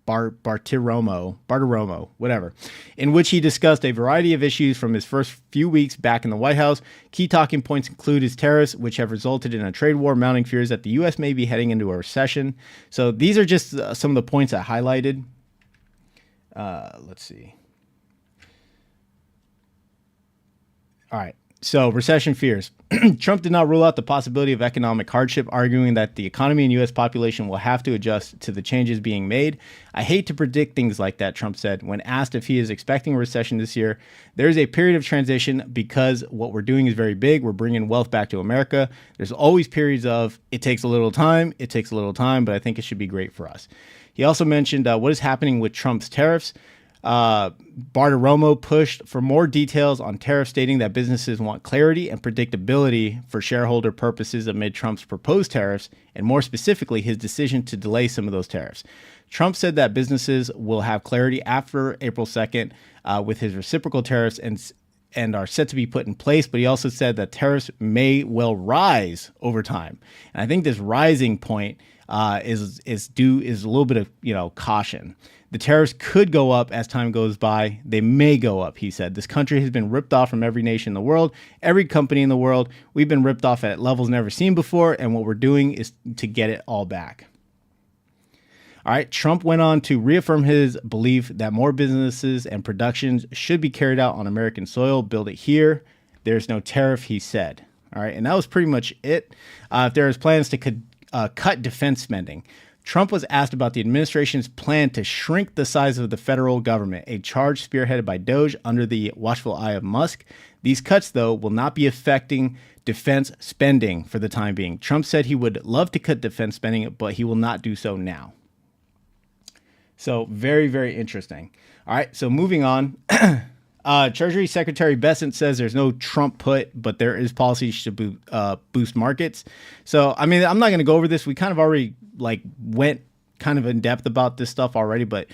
Bartiromo, whatever, in which he discussed a variety of issues from his first few weeks back in the White House. Key talking points include his tariffs, which have resulted in a trade war, mounting fears that the U.S. may be heading into a recession. So these are just some of the points I highlighted. Let's see. All right. So recession fears. Trump did not rule out the possibility of economic hardship, arguing that the economy and U.S. population will have to adjust to the changes being made. I hate to predict things like that, Trump said. When asked if he is expecting a recession this year, there is a period of transition because what we're doing is very big. We're bringing wealth back to America. There's always periods of it takes a little time, but I think it should be great for us. He also mentioned what is happening with Trump's tariffs. Bartiromo pushed for more details on tariffs, stating that businesses want clarity and predictability for shareholder purposes amid Trump's proposed tariffs, and more specifically, his decision to delay some of those tariffs. Trump said that businesses will have clarity after April 2nd with his reciprocal tariffs and are set to be put in place, but he also said that tariffs may well rise over time. And I think this rising point is a little bit of caution. The tariffs could go up as time goes by. They may go up, he said. This country has been ripped off from every nation in the world, every company in the world. We've been ripped off at levels never seen before, and what we're doing is to get it all back. All right, Trump went on to reaffirm his belief that more businesses and productions should be carried out on American soil. Build it here. There's no tariff, he said. All right, and that was pretty much it. If there is plans to cut defense spending. Trump was asked about the administration's plan to shrink the size of the federal government, a charge spearheaded by Doge under the watchful eye of Musk. These cuts, though, will not be affecting defense spending for the time being. Trump said he would love to cut defense spending, but he will not do so now. So very, very interesting. All right, so moving on. Treasury Secretary Bessent says there's no Trump put, but there is policies to boost markets. So, I mean, I'm not going to go over this. We kind of already went kind of in depth about this stuff already, but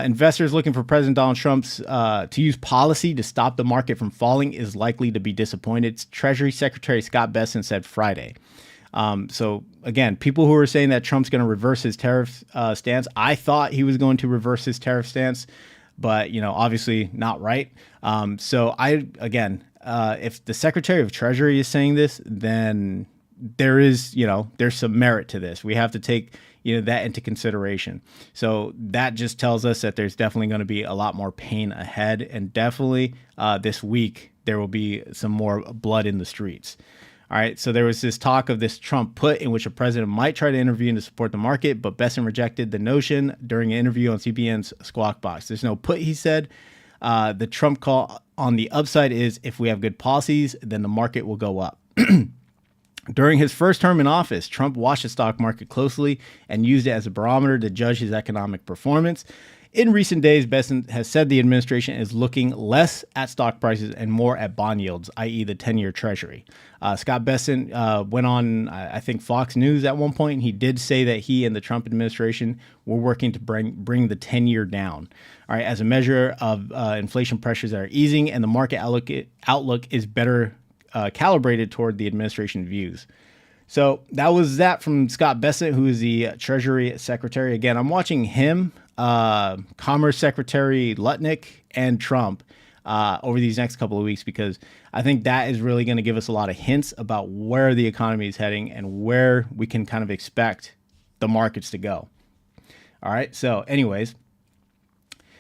investors looking for President Donald Trump's to use policy to stop the market from falling is likely to be disappointed. Treasury Secretary Scott Bessent said Friday. So again, people who are saying that Trump's going to reverse his tariff stance, I thought he was going to reverse his tariff stance, but obviously not right. So if the Secretary of Treasury is saying this, then there's some merit to this. We have to take that into consideration. So that just tells us that there's definitely going to be a lot more pain ahead, and definitely this week there will be some more blood in the streets. All right, so there was this talk of this Trump put in which a president might try to intervene to support the market, but Bessent rejected the notion during an interview on CBN's Squawk Box. There's no put, he said. The Trump call on the upside is if we have good policies, then the market will go up. During his first term in office, Trump watched the stock market closely and used it as a barometer to judge his economic performance. In recent days, Bessent has said the administration is looking less at stock prices and more at bond yields, i.e. the 10-year Treasury. Scott Bessent went on, I think, Fox News at one point, and he did say that he and the Trump administration were working to bring the 10-year down, all right, as a measure of inflation pressures that are easing, and the market outlook is better calibrated toward the administration views. So that was that from Scott Bessent, who is the Treasury Secretary. Again, I'm watching him, Commerce Secretary Lutnick, and Trump over these next couple of weeks, because I think that is really going to give us a lot of hints about where the economy is heading and where we can kind of expect the markets to go. All right. So anyways,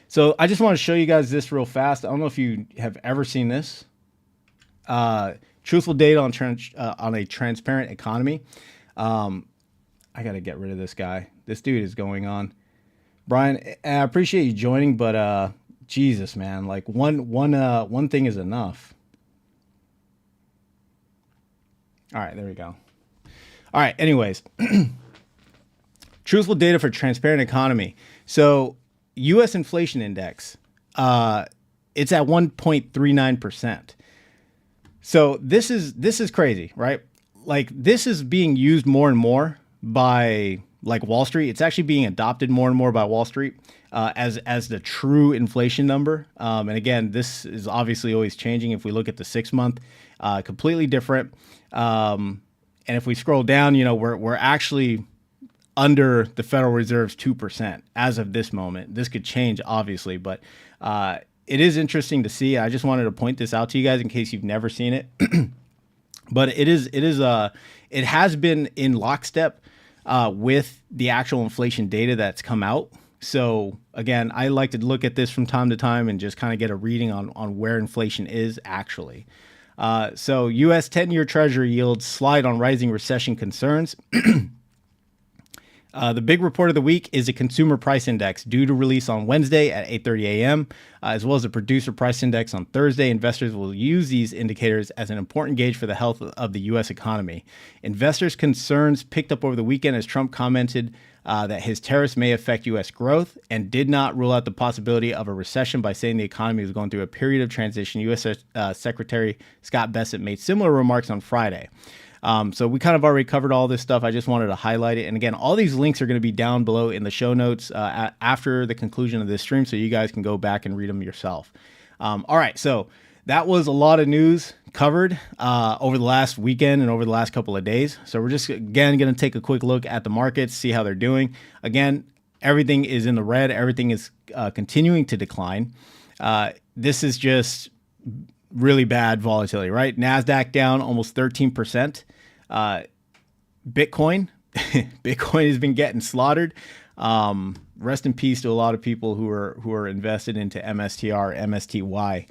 so I just want to show you guys this real fast. I don't know if you have ever seen this. Truthful data on a transparent economy. I got to get rid of this guy. This dude is going on. Brian, I appreciate you joining, but Jesus, man, like one thing is enough. All right, there we go. All right, anyways. Truthful data for transparent economy. So U.S. inflation index, it's at 1.39%. So this is crazy, right? Like, this is being used more and more by Wall Street. It's actually being adopted more and more by Wall Street as the true inflation number. And again, this is obviously always changing. If we look at the 6-month, completely different. And if we scroll down, we're actually under the Federal Reserve's 2% as of this moment. This could change, obviously, but it is interesting to see. I just wanted to point this out to you guys in case you've never seen it. But it has been in lockstep with the actual inflation data that's come out. So again, I like to look at this from time to time and just kind of get a reading on where inflation is actually. So U.S. 10-year Treasury yields slide on rising recession concerns. The big report of the week is a consumer price index due to release on Wednesday at 8:30 a.m., as well as a producer price index on Thursday. Investors will use these indicators as an important gauge for the health of the U.S. economy. Investors' concerns picked up over the weekend as Trump commented that his tariffs may affect U.S. growth and did not rule out the possibility of a recession by saying the economy was going through a period of transition. U.S. Secretary Scott Bessent made similar remarks on Friday. So we kind of already covered all this stuff. I just wanted to highlight it. And again, all these links are going to be down below in the show notes after the conclusion of this stream, so you guys can go back and read them yourself. All right, so that was a lot of news covered over the last weekend and over the last couple of days. So we're just, again, going to take a quick look at the markets, see how they're doing. Again, everything is in the red. Everything is continuing to decline. This is just really bad volatility, right? NASDAQ down almost 13%. Bitcoin has been getting slaughtered. Rest in peace to a lot of people who are invested into MSTR, MSTY,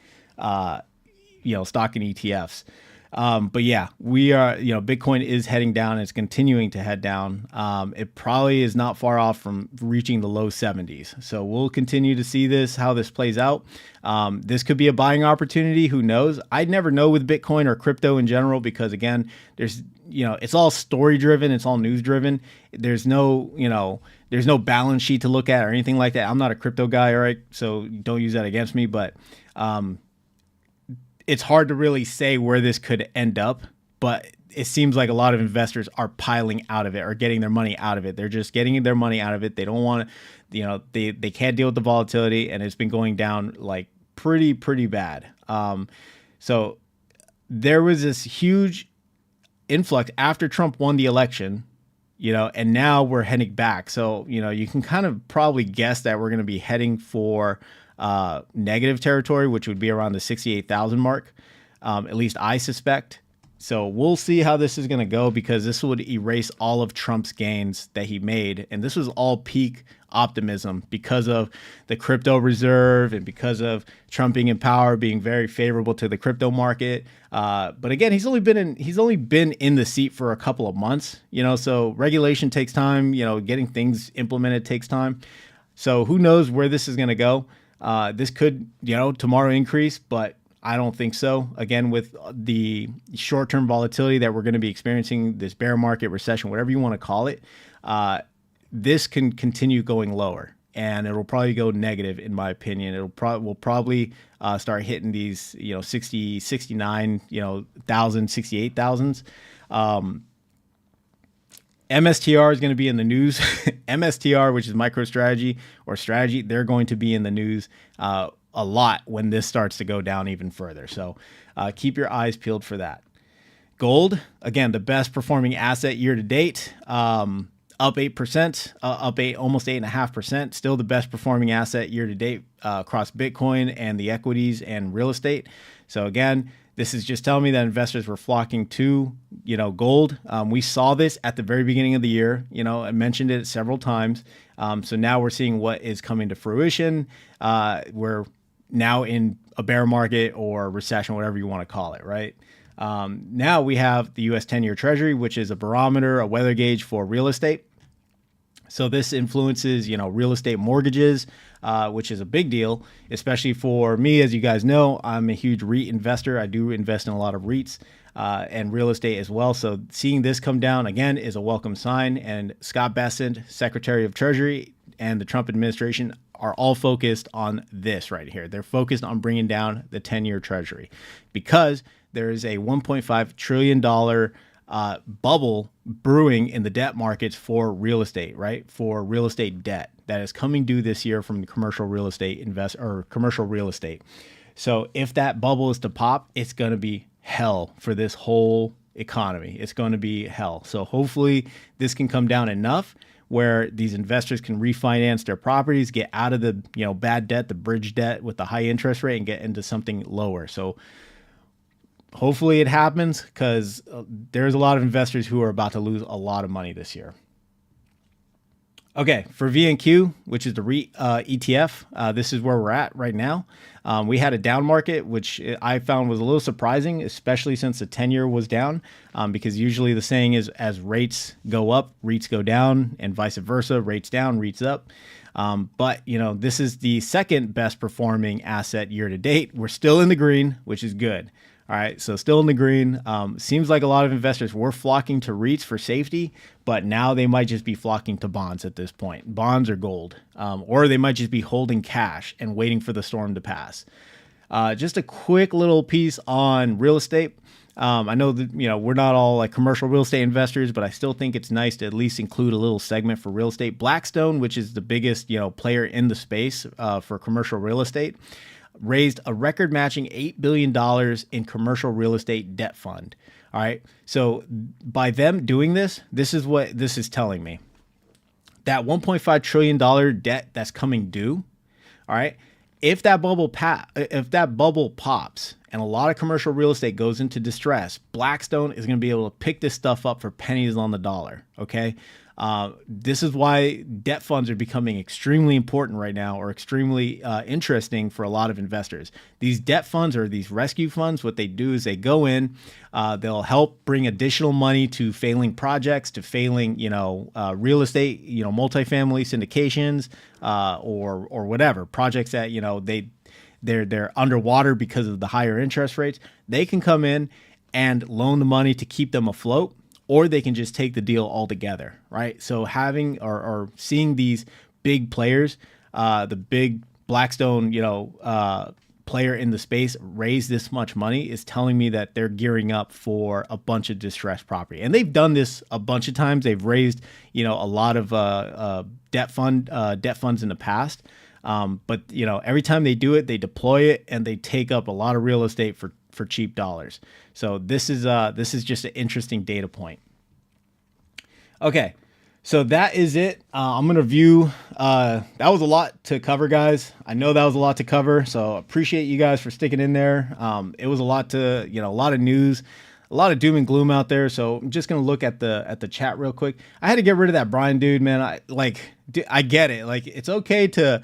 stock and ETFs. But yeah, we are, Bitcoin is heading down. It's continuing to head down. It probably is not far off from reaching the low 70s. So we'll continue to see how this plays out. This could be a buying opportunity. Who knows? I'd never know with Bitcoin or crypto in general, because again, it's all story driven. It's all news driven. There's no balance sheet to look at or anything like that. I'm not a crypto guy. All right. So don't use that against me, but, it's hard to really say where this could end up, but it seems like a lot of investors are piling out of it or getting their money out of it. They're just getting their money out of it. They don't want to, they can't deal with the volatility, and it's been going down like pretty bad. So there was this huge influx after Trump won the election, and now we're heading back. So, you can kind of probably guess that we're going to be heading for negative territory, which would be around the 68,000 mark. At least I suspect. So we'll see how this is going to go, because this would erase all of Trump's gains that he made. And this was all peak optimism because of the crypto reserve and because of Trump being in power, being very favorable to the crypto market. But again, he's only been in the seat for a couple of months, so regulation takes time, getting things implemented takes time. So who knows where this is going to go? This could, tomorrow increase, but I don't think so. Again, with the short-term volatility that we're going to be experiencing, this bear market, recession, whatever you want to call it, this can continue going lower, and it'll probably go negative, in my opinion. We'll probably start hitting these, 60, 69, 68,000s. MSTR is going to be in the news. MSTR, which is MicroStrategy or strategy, they're going to be in the news a lot when this starts to go down even further. So keep your eyes peeled for that. Gold, again, the best performing asset year to date, up 8%, almost 8.5%. Still the best performing asset year to date across Bitcoin and the equities and real estate. So again, this is just telling me that investors were flocking to, gold. We saw this at the very beginning of the year. I mentioned it several times. So now we're seeing what is coming to fruition. We're now in a bear market or recession, whatever you want to call it, right? Now we have the U.S. 10-year Treasury, which is a barometer, a weather gauge for real estate. So this influences, real estate mortgages, which is a big deal, especially for me. As you guys know, I'm a huge REIT investor. I do invest in a lot of REITs and real estate as well. So seeing this come down again is a welcome sign. And Scott Bessent, Secretary of Treasury, and the Trump administration are all focused on this right here. They're focused on bringing down the 10-year Treasury because there is a $1.5 trillion bubble brewing in the debt markets for real estate, right? For real estate debt that is coming due this year from the commercial real estate commercial real estate. So if that bubble is to pop, it's going to be hell for this whole economy. It's going to be hell. So hopefully this can come down enough where these investors can refinance their properties, get out of the bad debt, the bridge debt with the high interest rate, and get into something lower. So hopefully it happens, because there's a lot of investors who are about to lose a lot of money this year. Okay, for VNQ, which is the REIT ETF, this is where we're at right now. We had a down market, which I found was a little surprising, especially since the 10-year was down, because usually the saying is as rates go up, REITs go down, and vice versa, rates down, REITs up. But, this is the second best performing asset year to date. We're still in the green, which is good. All right, so still in the green. Seems like a lot of investors were flocking to REITs for safety, but now they might just be flocking to bonds at this point, bonds or gold, or they might just be holding cash and waiting for the storm to pass. Just a quick little piece on real estate. I know that we're not all like commercial real estate investors, but I still think it's nice to at least include a little segment for real estate. Blackstone, which is the biggest player in the space for commercial real estate, raised a record matching $8 billion in commercial real estate debt fund. All right. So by them doing this, this is what this is telling me. That $1.5 trillion debt that's coming due. All right. If that bubble pops and a lot of commercial real estate goes into distress, Blackstone is going to be able to pick this stuff up for pennies on the dollar. Okay. This is why debt funds are becoming extremely important right now, or extremely interesting for a lot of investors. These debt funds, or these rescue funds, what they do is they go in, they'll help bring additional money to failing projects, to failing, real estate, multifamily syndications, or whatever projects that, they're underwater because of the higher interest rates. They can come in and loan the money to keep them afloat, or they can just take the deal altogether, right? So having or seeing these big players, the big Blackstone, player in the space raise this much money is telling me that they're gearing up for a bunch of distressed property. And they've done this a bunch of times. They've raised, a lot of debt funds in the past. But every time they do it, they deploy it and they take up a lot of real estate for cheap dollars. So this is just an interesting data point. Okay, so that is it. I'm gonna review. That was a lot to cover, guys. I know that was a lot to cover, so appreciate you guys for sticking in there. It was a lot to, a lot of news, a lot of doom and gloom out there. So I'm just gonna look at the chat real quick. I had to get rid of that Brian dude, man. I get it. Like, it's okay to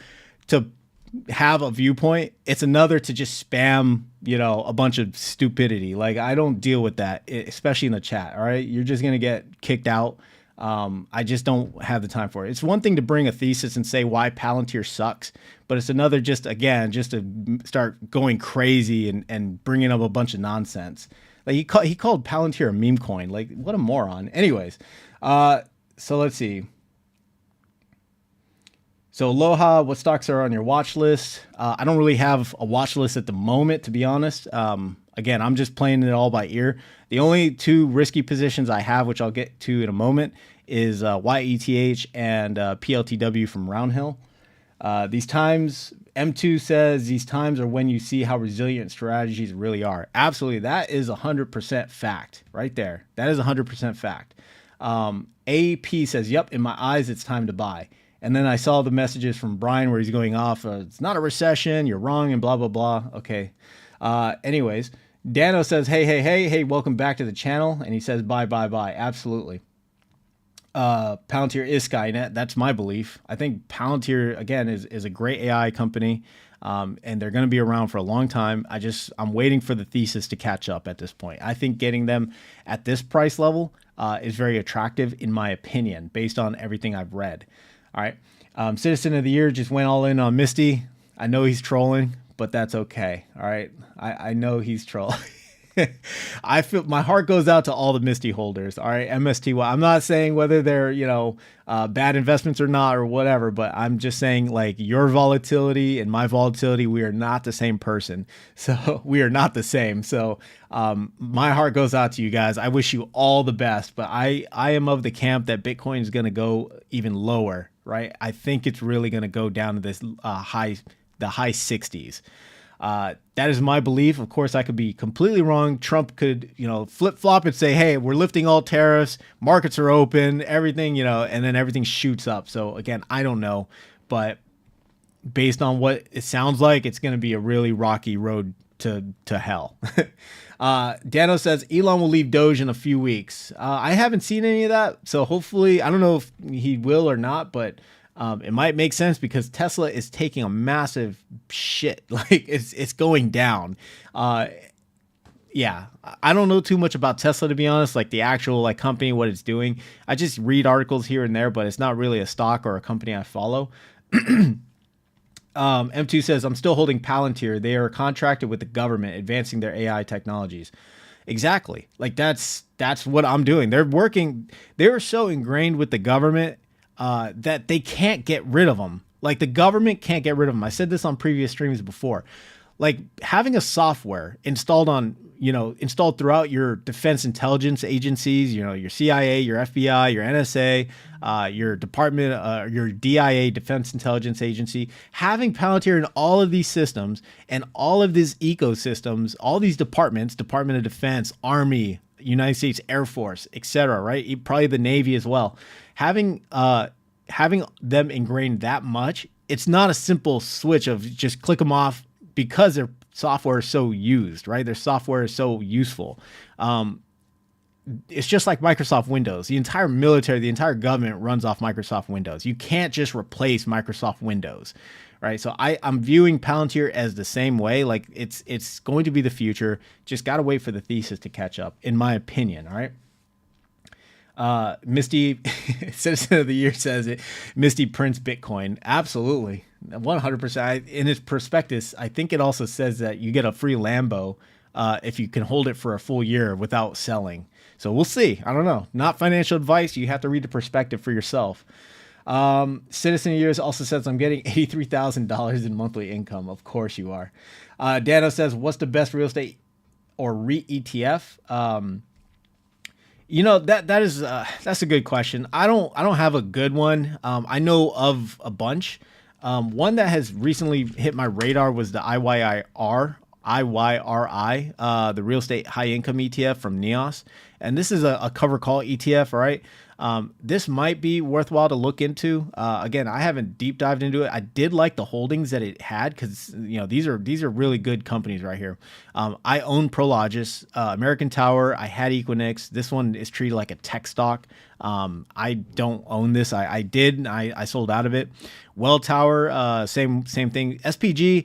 have a viewpoint. It's another to just spam, a bunch of stupidity. Like, I don't deal with that, especially in the chat. All right. You're just going to get kicked out. I just don't have the time for it. It's one thing to bring a thesis and say why Palantir sucks, but it's another just to start going crazy and bringing up a bunch of nonsense. Like, he called Palantir a meme coin. Like, what a moron. Anyways. So let's see. So Aloha, what stocks are on your watch list? I don't really have a watch list at the moment, to be honest. Again, I'm just playing it all by ear. The only two risky positions I have, which I'll get to in a moment, is YETH and PLTW from Roundhill. These times, M2 says, these times are when you see how resilient strategies really are. Absolutely. That is 100% fact right there. That is 100% fact. AAP says, yep, in my eyes, it's time to buy. And then I saw the messages from Brian where he's going off, it's not a recession, you're wrong, and blah, blah, blah. Okay. Anyways, Dano says, hey, welcome back to the channel. And he says, bye. Absolutely. Palantir is Skynet. That's my belief. I think Palantir, again, is a great AI company. And they're going to be around for a long time. I'm waiting for the thesis to catch up at this point. I think getting them at this price level is very attractive, in my opinion, based on everything I've read. All right. Citizen of the Year just went all in on Misty. I know he's trolling, but that's okay. All right. I know he's trolling. I feel my heart goes out to all the Misty holders. All right. MSTY. I'm not saying whether they're, bad investments or not or whatever, but I'm just saying, like, your volatility and my volatility, we are not the same person. So we are not the same. So my heart goes out to you guys. I wish you all the best, but I am of the camp that Bitcoin is going to go even lower, right? I think it's really going to go down to this the high 60s. That is my belief. Of course, I could be completely wrong. Trump could, flip flop and say, hey, we're lifting all tariffs, markets are open, everything, and then everything shoots up. So again, I don't know, but based on what it sounds like, it's going to be a really rocky road to hell. Dano says Elon will leave Doge in a few weeks. I haven't seen any of that. So hopefully, I don't know if he will or not, but it might make sense because Tesla is taking a massive shit. Like it's going down. Yeah, I don't know too much about Tesla, to be honest, like the actual like company, what it's doing. I just read articles here and there, but it's not really a stock or a company I follow. M2 says, I'm still holding Palantir. They are contracted with the government advancing their AI technologies. Exactly. Like that's what I'm doing. They're so ingrained with the government that they can't get rid of them. Like the government can't get rid of them. I said this on previous streams before. Like having a software installed throughout your defense intelligence agencies, your CIA, your FBI, your NSA, your department, your DIA, Defense Intelligence Agency, having Palantir in all of these systems and all of these ecosystems, all these departments, Department of Defense, Army, United States Air Force, etc., right? Probably the Navy as well. Having them ingrained that much, it's not a simple switch of just click them off because their software is so used, right? Their software is so useful. It's just like Microsoft Windows. The entire military, the entire government runs off Microsoft Windows. You can't just replace Microsoft Windows, right? So I'm viewing Palantir as the same way. Like it's going to be the future. Just got to wait for the thesis to catch up, in my opinion, all right? Misty, Citizen of the Year says it. Misty prints Bitcoin. Absolutely. 100%. In its prospectus, I think it also says that you get a free Lambo if you can hold it for a full year without selling. So we'll see. I don't know. Not financial advice. You have to read the perspective for yourself. Citizen of the Year also says, I'm getting $83,000 in monthly income. Of course you are. Dano says, what's the best real estate or REIT ETF? That's a good question. I don't have a good one. I know of a bunch. One that has recently hit my radar was the IYRI, the real estate high income ETF from NEOS. And this is a cover call ETF, right? This might be worthwhile to look into. Again, I haven't deep dived into it. I did like the holdings that it had because these are really good companies right here. I own Prologis, American Tower. I had Equinix. This one is treated like a tech stock. I don't own this. I did. I sold out of it. Welltower, same thing. SPG,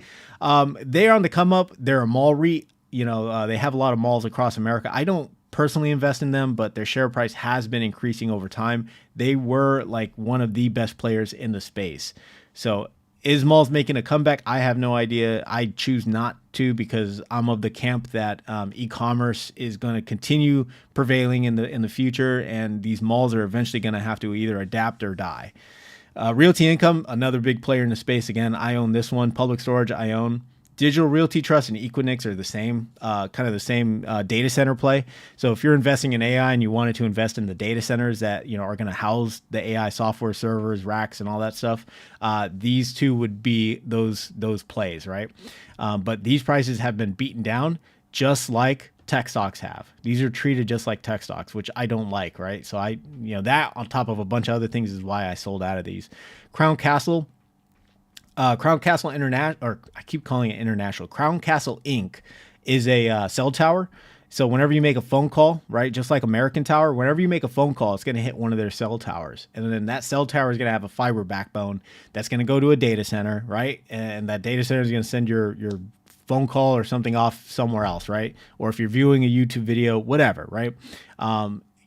they're on the come up. They're a mall REIT. They have a lot of malls across America. I don't personally invest in them, but their share price has been increasing over time. They were like one of the best players in the space. So is malls making a comeback? I have no idea. I choose not to because I'm of the camp that e-commerce is going to continue prevailing in the future, and these malls are eventually going to have to either adapt or die. Realty Income, another big player in the space. Again, I own this one. Public Storage, I own. Digital Realty Trust and Equinix are the same, kind of the same data center play. So if you're investing in AI and you wanted to invest in the data centers that are going to house the AI software servers, racks, and all that stuff, these two would be those plays, right? But these prices have been beaten down just like tech stocks have. These are treated just like tech stocks, which I don't like, right? So that on top of a bunch of other things is why I sold out of these. Crown Castle International, or I keep calling it International. Crown Castle Inc. is a cell tower. So whenever you make a phone call, right, just like American Tower, whenever you make a phone call, it's going to hit one of their cell towers. And then that cell tower is going to have a fiber backbone that's going to go to a data center, right? And that data center is going to send your phone call or something off somewhere else, right? Or if you're viewing a YouTube video, whatever, right?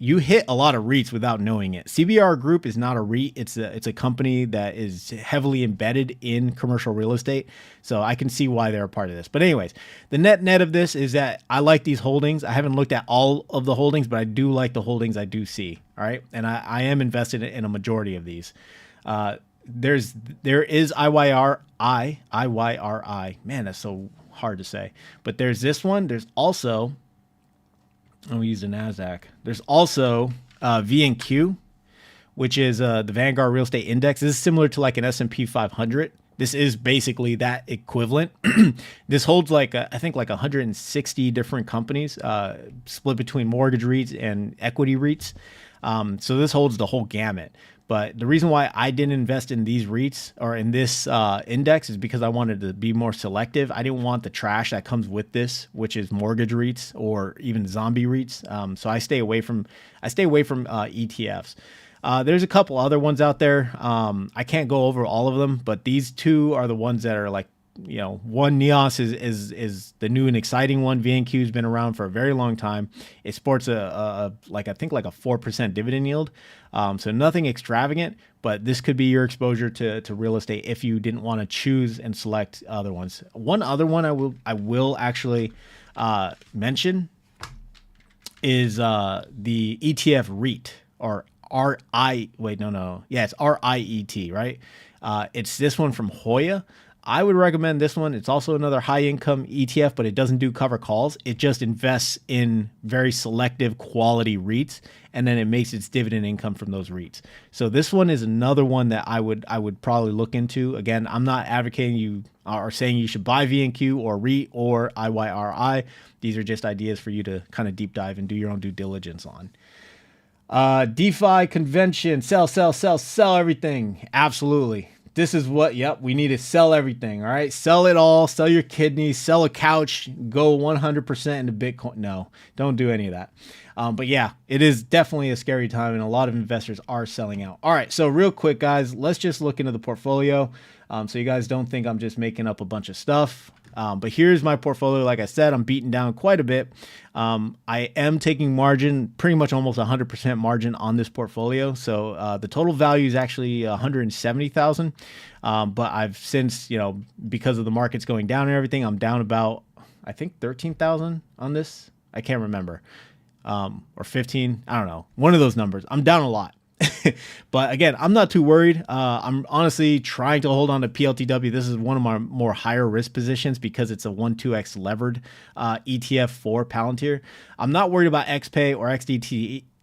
You hit a lot of REITs without knowing it. CBR Group is not a REIT. It's a company that is heavily embedded in commercial real estate. So I can see why they're a part of this. But anyways, the net of this is that I like these holdings. I haven't looked at all of the holdings, but I do like the holdings I do see. All right. And I am invested in a majority of these. There is IYRI. Man, that's so hard to say. But there's this one. There's also... we use the NASDAQ. There's also VNQ, which is the Vanguard Real Estate Index. This is similar to like an S&P 500, this is basically that equivalent. This holds like I think like 160 different companies, split between mortgage REITs and equity REITs. So this holds the whole gamut. But the reason why I didn't invest in these REITs or in this index is because I wanted to be more selective. I didn't want the trash that comes with this, which is mortgage REITs or even zombie REITs. So I stay away from ETFs. There's a couple other ones out there. I can't go over all of them, but these two are the ones that are like, one nyse is the new and exciting one. VNQ has been around for a very long time. It sports I think like a 4% dividend yield. So nothing extravagant, but this could be your exposure to real estate if you didn't want to choose and select other ones. One other one I will actually mention is the ETF REIT or it's RIET, right? It's this one from Hoya. I would recommend this one. It's also another high income ETF, but it doesn't do cover calls. It just invests in very selective quality REITs, and then it makes its dividend income from those REITs. So this one is another one that I would probably look into. Again, I'm not advocating you or saying you should buy VNQ or REIT or IYRI. These are just ideas for you to kind of deep dive and do your own due diligence on. DeFi convention, sell everything. Absolutely. This is what, we need to sell everything. All right. Sell it all, sell your kidneys, sell a couch, go 100% into Bitcoin. No, don't do any of that. But yeah, it is definitely a scary time and a lot of investors are selling out. All right. So real quick, guys, let's just look into the portfolio. So you guys don't think I'm just making up a bunch of stuff. But here's my portfolio. Like I said, I'm beaten down quite a bit. I am taking margin, pretty much almost 100% margin on this portfolio. So the total value is actually 170,000. But I've since, because of the markets going down and everything, I'm down about, I think 13,000 on this. I can't remember. Or 15. I don't know. One of those numbers. I'm down a lot. But again, I'm not too worried. I'm honestly trying to hold on to PLTW. This is one of my more higher risk positions because it's a 1-2x levered ETF for Palantir. I'm not worried about XPay or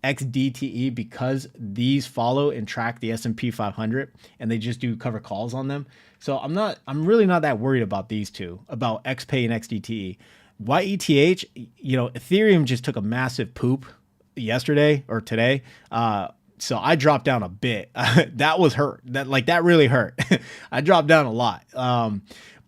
xdte because these follow and track the S&P 500 and they just do cover calls on them. So I'm really not that worried about these two, about XPay and xdte. YETH, Ethereum just took a massive poop yesterday or today. So I dropped down a bit. That was hurt. That really hurt. I dropped down a lot.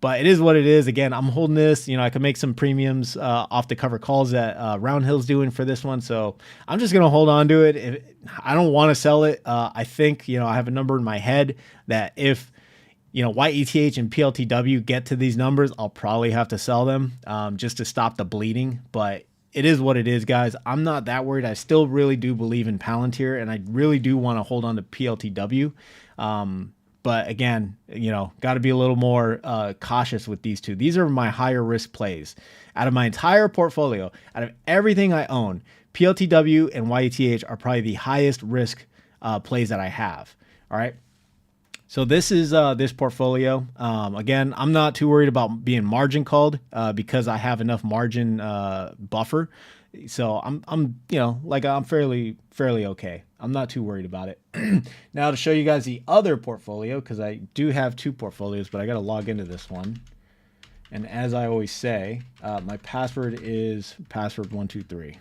But it is what it is. Again, I'm holding this. I can make some premiums off the cover calls that Roundhill's doing for this one. So I'm just gonna hold on to it. I don't want to sell it. I think I have a number in my head that if YETH and PLTW get to these numbers, I'll probably have to sell them just to stop the bleeding. But it is what it is, guys. I'm not that worried. I still really do believe in Palantir, and I really do want to hold on to PLTW. But again, got to be a little more cautious with these two. These are my higher risk plays. Out of my entire portfolio, out of everything I own, PLTW and YETH are probably the highest risk plays that I have. All right. So this is this portfolio. Again, I'm not too worried about being margin called because I have enough margin buffer. So I'm fairly okay. I'm not too worried about it. Now to show you guys the other portfolio, because I do have two portfolios, but I got to log into this one. And as I always say, my password is password123.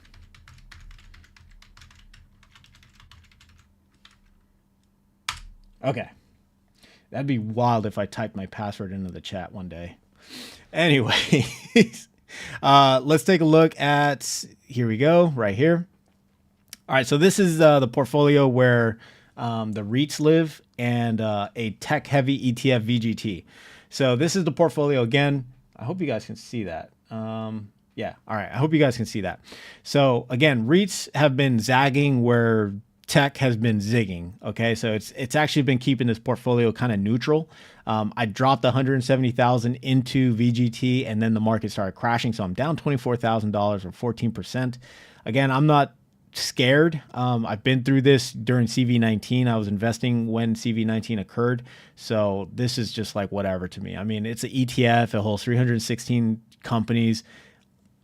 Okay. That'd be wild if I typed my password into the chat one day. Anyways, let's take a look at, here we go, right here. All right, so this is the portfolio where the REITs live and a tech-heavy ETF VGT. So this is the portfolio again. I hope you guys can see that. Yeah, all right, I hope you guys can see that. So again, REITs have been zagging where tech has been zigging. Okay, so it's actually been keeping this portfolio kind of neutral. I dropped 170,000 into VGT and then the market started crashing, so I'm down $24,000 or 14%. Again, I'm not scared. I've been through this during CV19. I was investing when CV19 occurred, so this is just like whatever to me. I mean, it's an ETF. It holds 316 companies.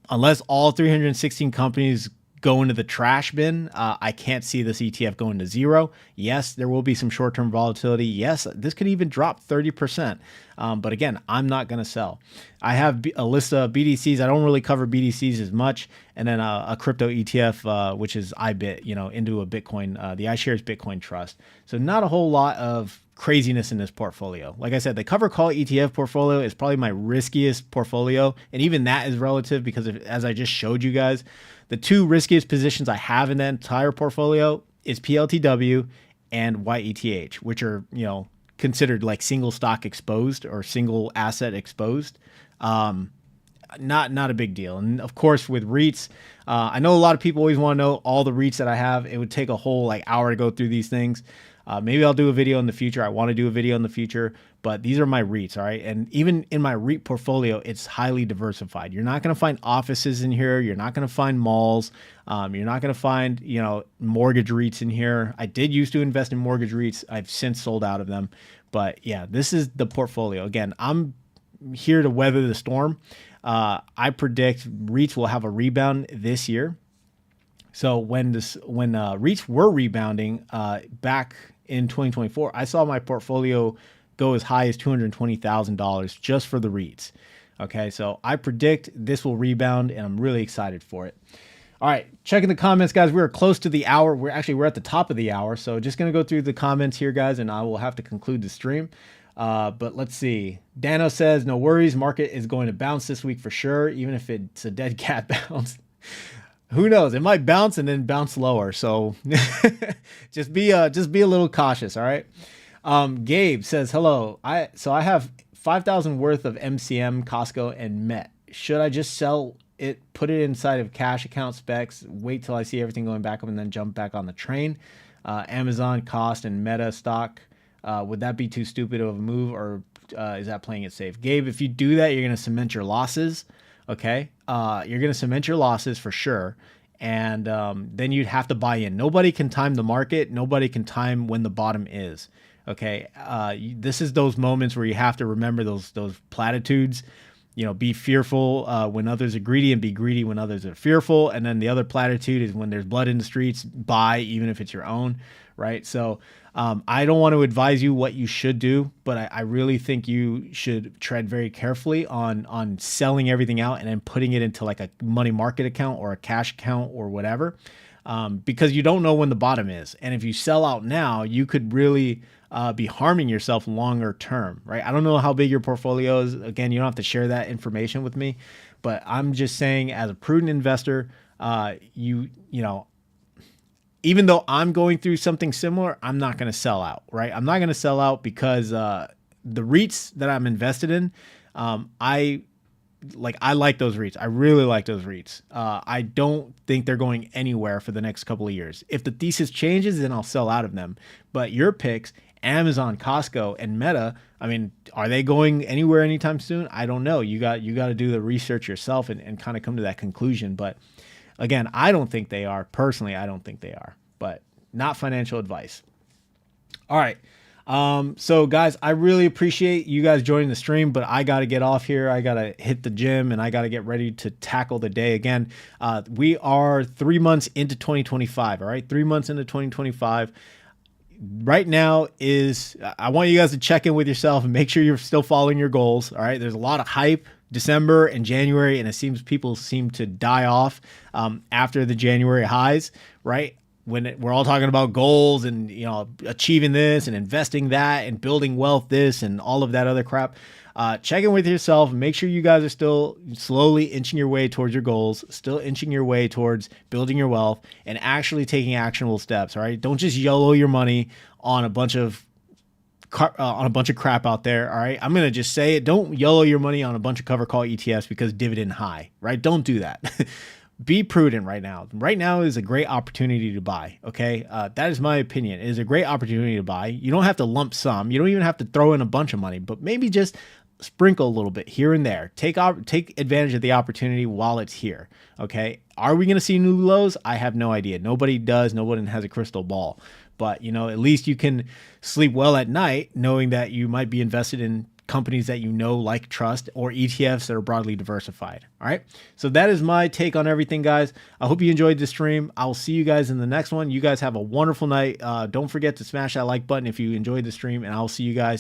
Unless all 316 companies go into the trash bin. I can't see this ETF going to zero. Yes, there will be some short-term volatility. Yes, this could even drop 30%. But again, I'm not going to sell. I have a list of BDCs. I don't really cover BDCs as much. And then a crypto ETF, which is IBIT, into a Bitcoin, the iShares Bitcoin Trust. So not a whole lot of craziness in this portfolio. Like I said, the cover call ETF portfolio is probably my riskiest portfolio. And even that is relative because as I just showed you guys, the two riskiest positions I have in the entire portfolio is PLTW and YETH, which are, considered like single stock exposed or single asset exposed. Not a big deal. And of course with REITs, I know a lot of people always want to know all the REITs that I have. It would take a whole hour to go through these things. Maybe I'll do a video in the future. I want to do a video in the future, but these are my REITs, all right? And even in my REIT portfolio, it's highly diversified. You're not going to find offices in here. You're not going to find malls. You're not going to find, mortgage REITs in here. I did used to invest in mortgage REITs. I've since sold out of them. But yeah, this is the portfolio. Again, I'm here to weather the storm. I predict REITs will have a rebound this year. So when REITs were rebounding back in 2024, I saw my portfolio go as high as $220,000 just for the REITs. Okay, so I predict this will rebound, and I'm really excited for it. All right, checking the comments, guys. We're close to the hour. We're at the top of the hour, so just gonna go through the comments here, guys, and I will have to conclude the stream. But let's see. Dano says, no worries, market is going to bounce this week for sure, even if it's a dead cat bounce. Who knows? It might bounce and then bounce lower. So just be a little cautious. All right. Gabe says, hello. I have 5,000 worth of MCM, Costco, and Met. Should I just sell it, put it inside of cash account specs, wait till I see everything going back up, and then jump back on the train? Amazon, Cost, and Meta stock. Would that be too stupid of a move, or is that playing it safe? Gabe, if you do that, you're going to cement your losses. Okay. You're going to cement your losses for sure. And then you'd have to buy in. Nobody can time the market. Nobody can time when the bottom is. Okay. This is those moments where you have to remember those platitudes. Be fearful when others are greedy, and be greedy when others are fearful. And then the other platitude is when there's blood in the streets, buy even if it's your own. Right. So I don't want to advise you what you should do, but I really think you should tread very carefully on selling everything out and then putting it into like a money market account or a cash account or whatever, because you don't know when the bottom is. And if you sell out now, you could really be harming yourself longer term, right? I don't know how big your portfolio is. Again, you don't have to share that information with me, but I'm just saying, as a prudent investor, even though I'm going through something similar, I'm not going to sell out, right? I'm not going to sell out because the REITs that I'm invested in, I like those REITs. I really like those REITs. I don't think they're going anywhere for the next couple of years. If the thesis changes, then I'll sell out of them. But your picks, Amazon, Costco, and Meta, I mean, are they going anywhere anytime soon? I don't know. You got to do the research yourself and kind of come to that conclusion. But again, I don't think they are. Personally, I don't think they are, but not financial advice. All right. So guys, I really appreciate you guys joining the stream, but I got to get off here. I got to hit the gym and I got to get ready to tackle the day again. We are 3 months into 2025. All right. 3 months into 2025. Right now I want you guys to check in with yourself and make sure you're still following your goals. All right. There's a lot of hype December and January, and it seems people seem to die off after the January highs, right? When we're all talking about goals and, achieving this and investing that and building wealth, this and all of that other crap. Check in with yourself and make sure you guys are still slowly inching your way towards your goals, still inching your way towards building your wealth and actually taking actionable steps. All right. Don't just YOLO your money on a bunch of crap out there. All right. I'm going to just say it. Don't YOLO your money on a bunch of cover call ETFs because dividend high, right? Don't do that. Be prudent right now. Right now is a great opportunity to buy. Okay. That is my opinion. It is a great opportunity to buy. You don't have to lump sum. You don't even have to throw in a bunch of money, but maybe just sprinkle a little bit here and there. Take advantage of the opportunity while it's here. Okay. Are we going to see new lows? I have no idea. Nobody does. Nobody has a crystal ball. But, at least you can sleep well at night knowing that you might be invested in companies that you know, like, trust, or ETFs that are broadly diversified. All right. So that is my take on everything, guys. I hope you enjoyed the stream. I'll see you guys in the next one. You guys have a wonderful night. Don't forget to smash that like button if you enjoyed the stream, and I'll see you guys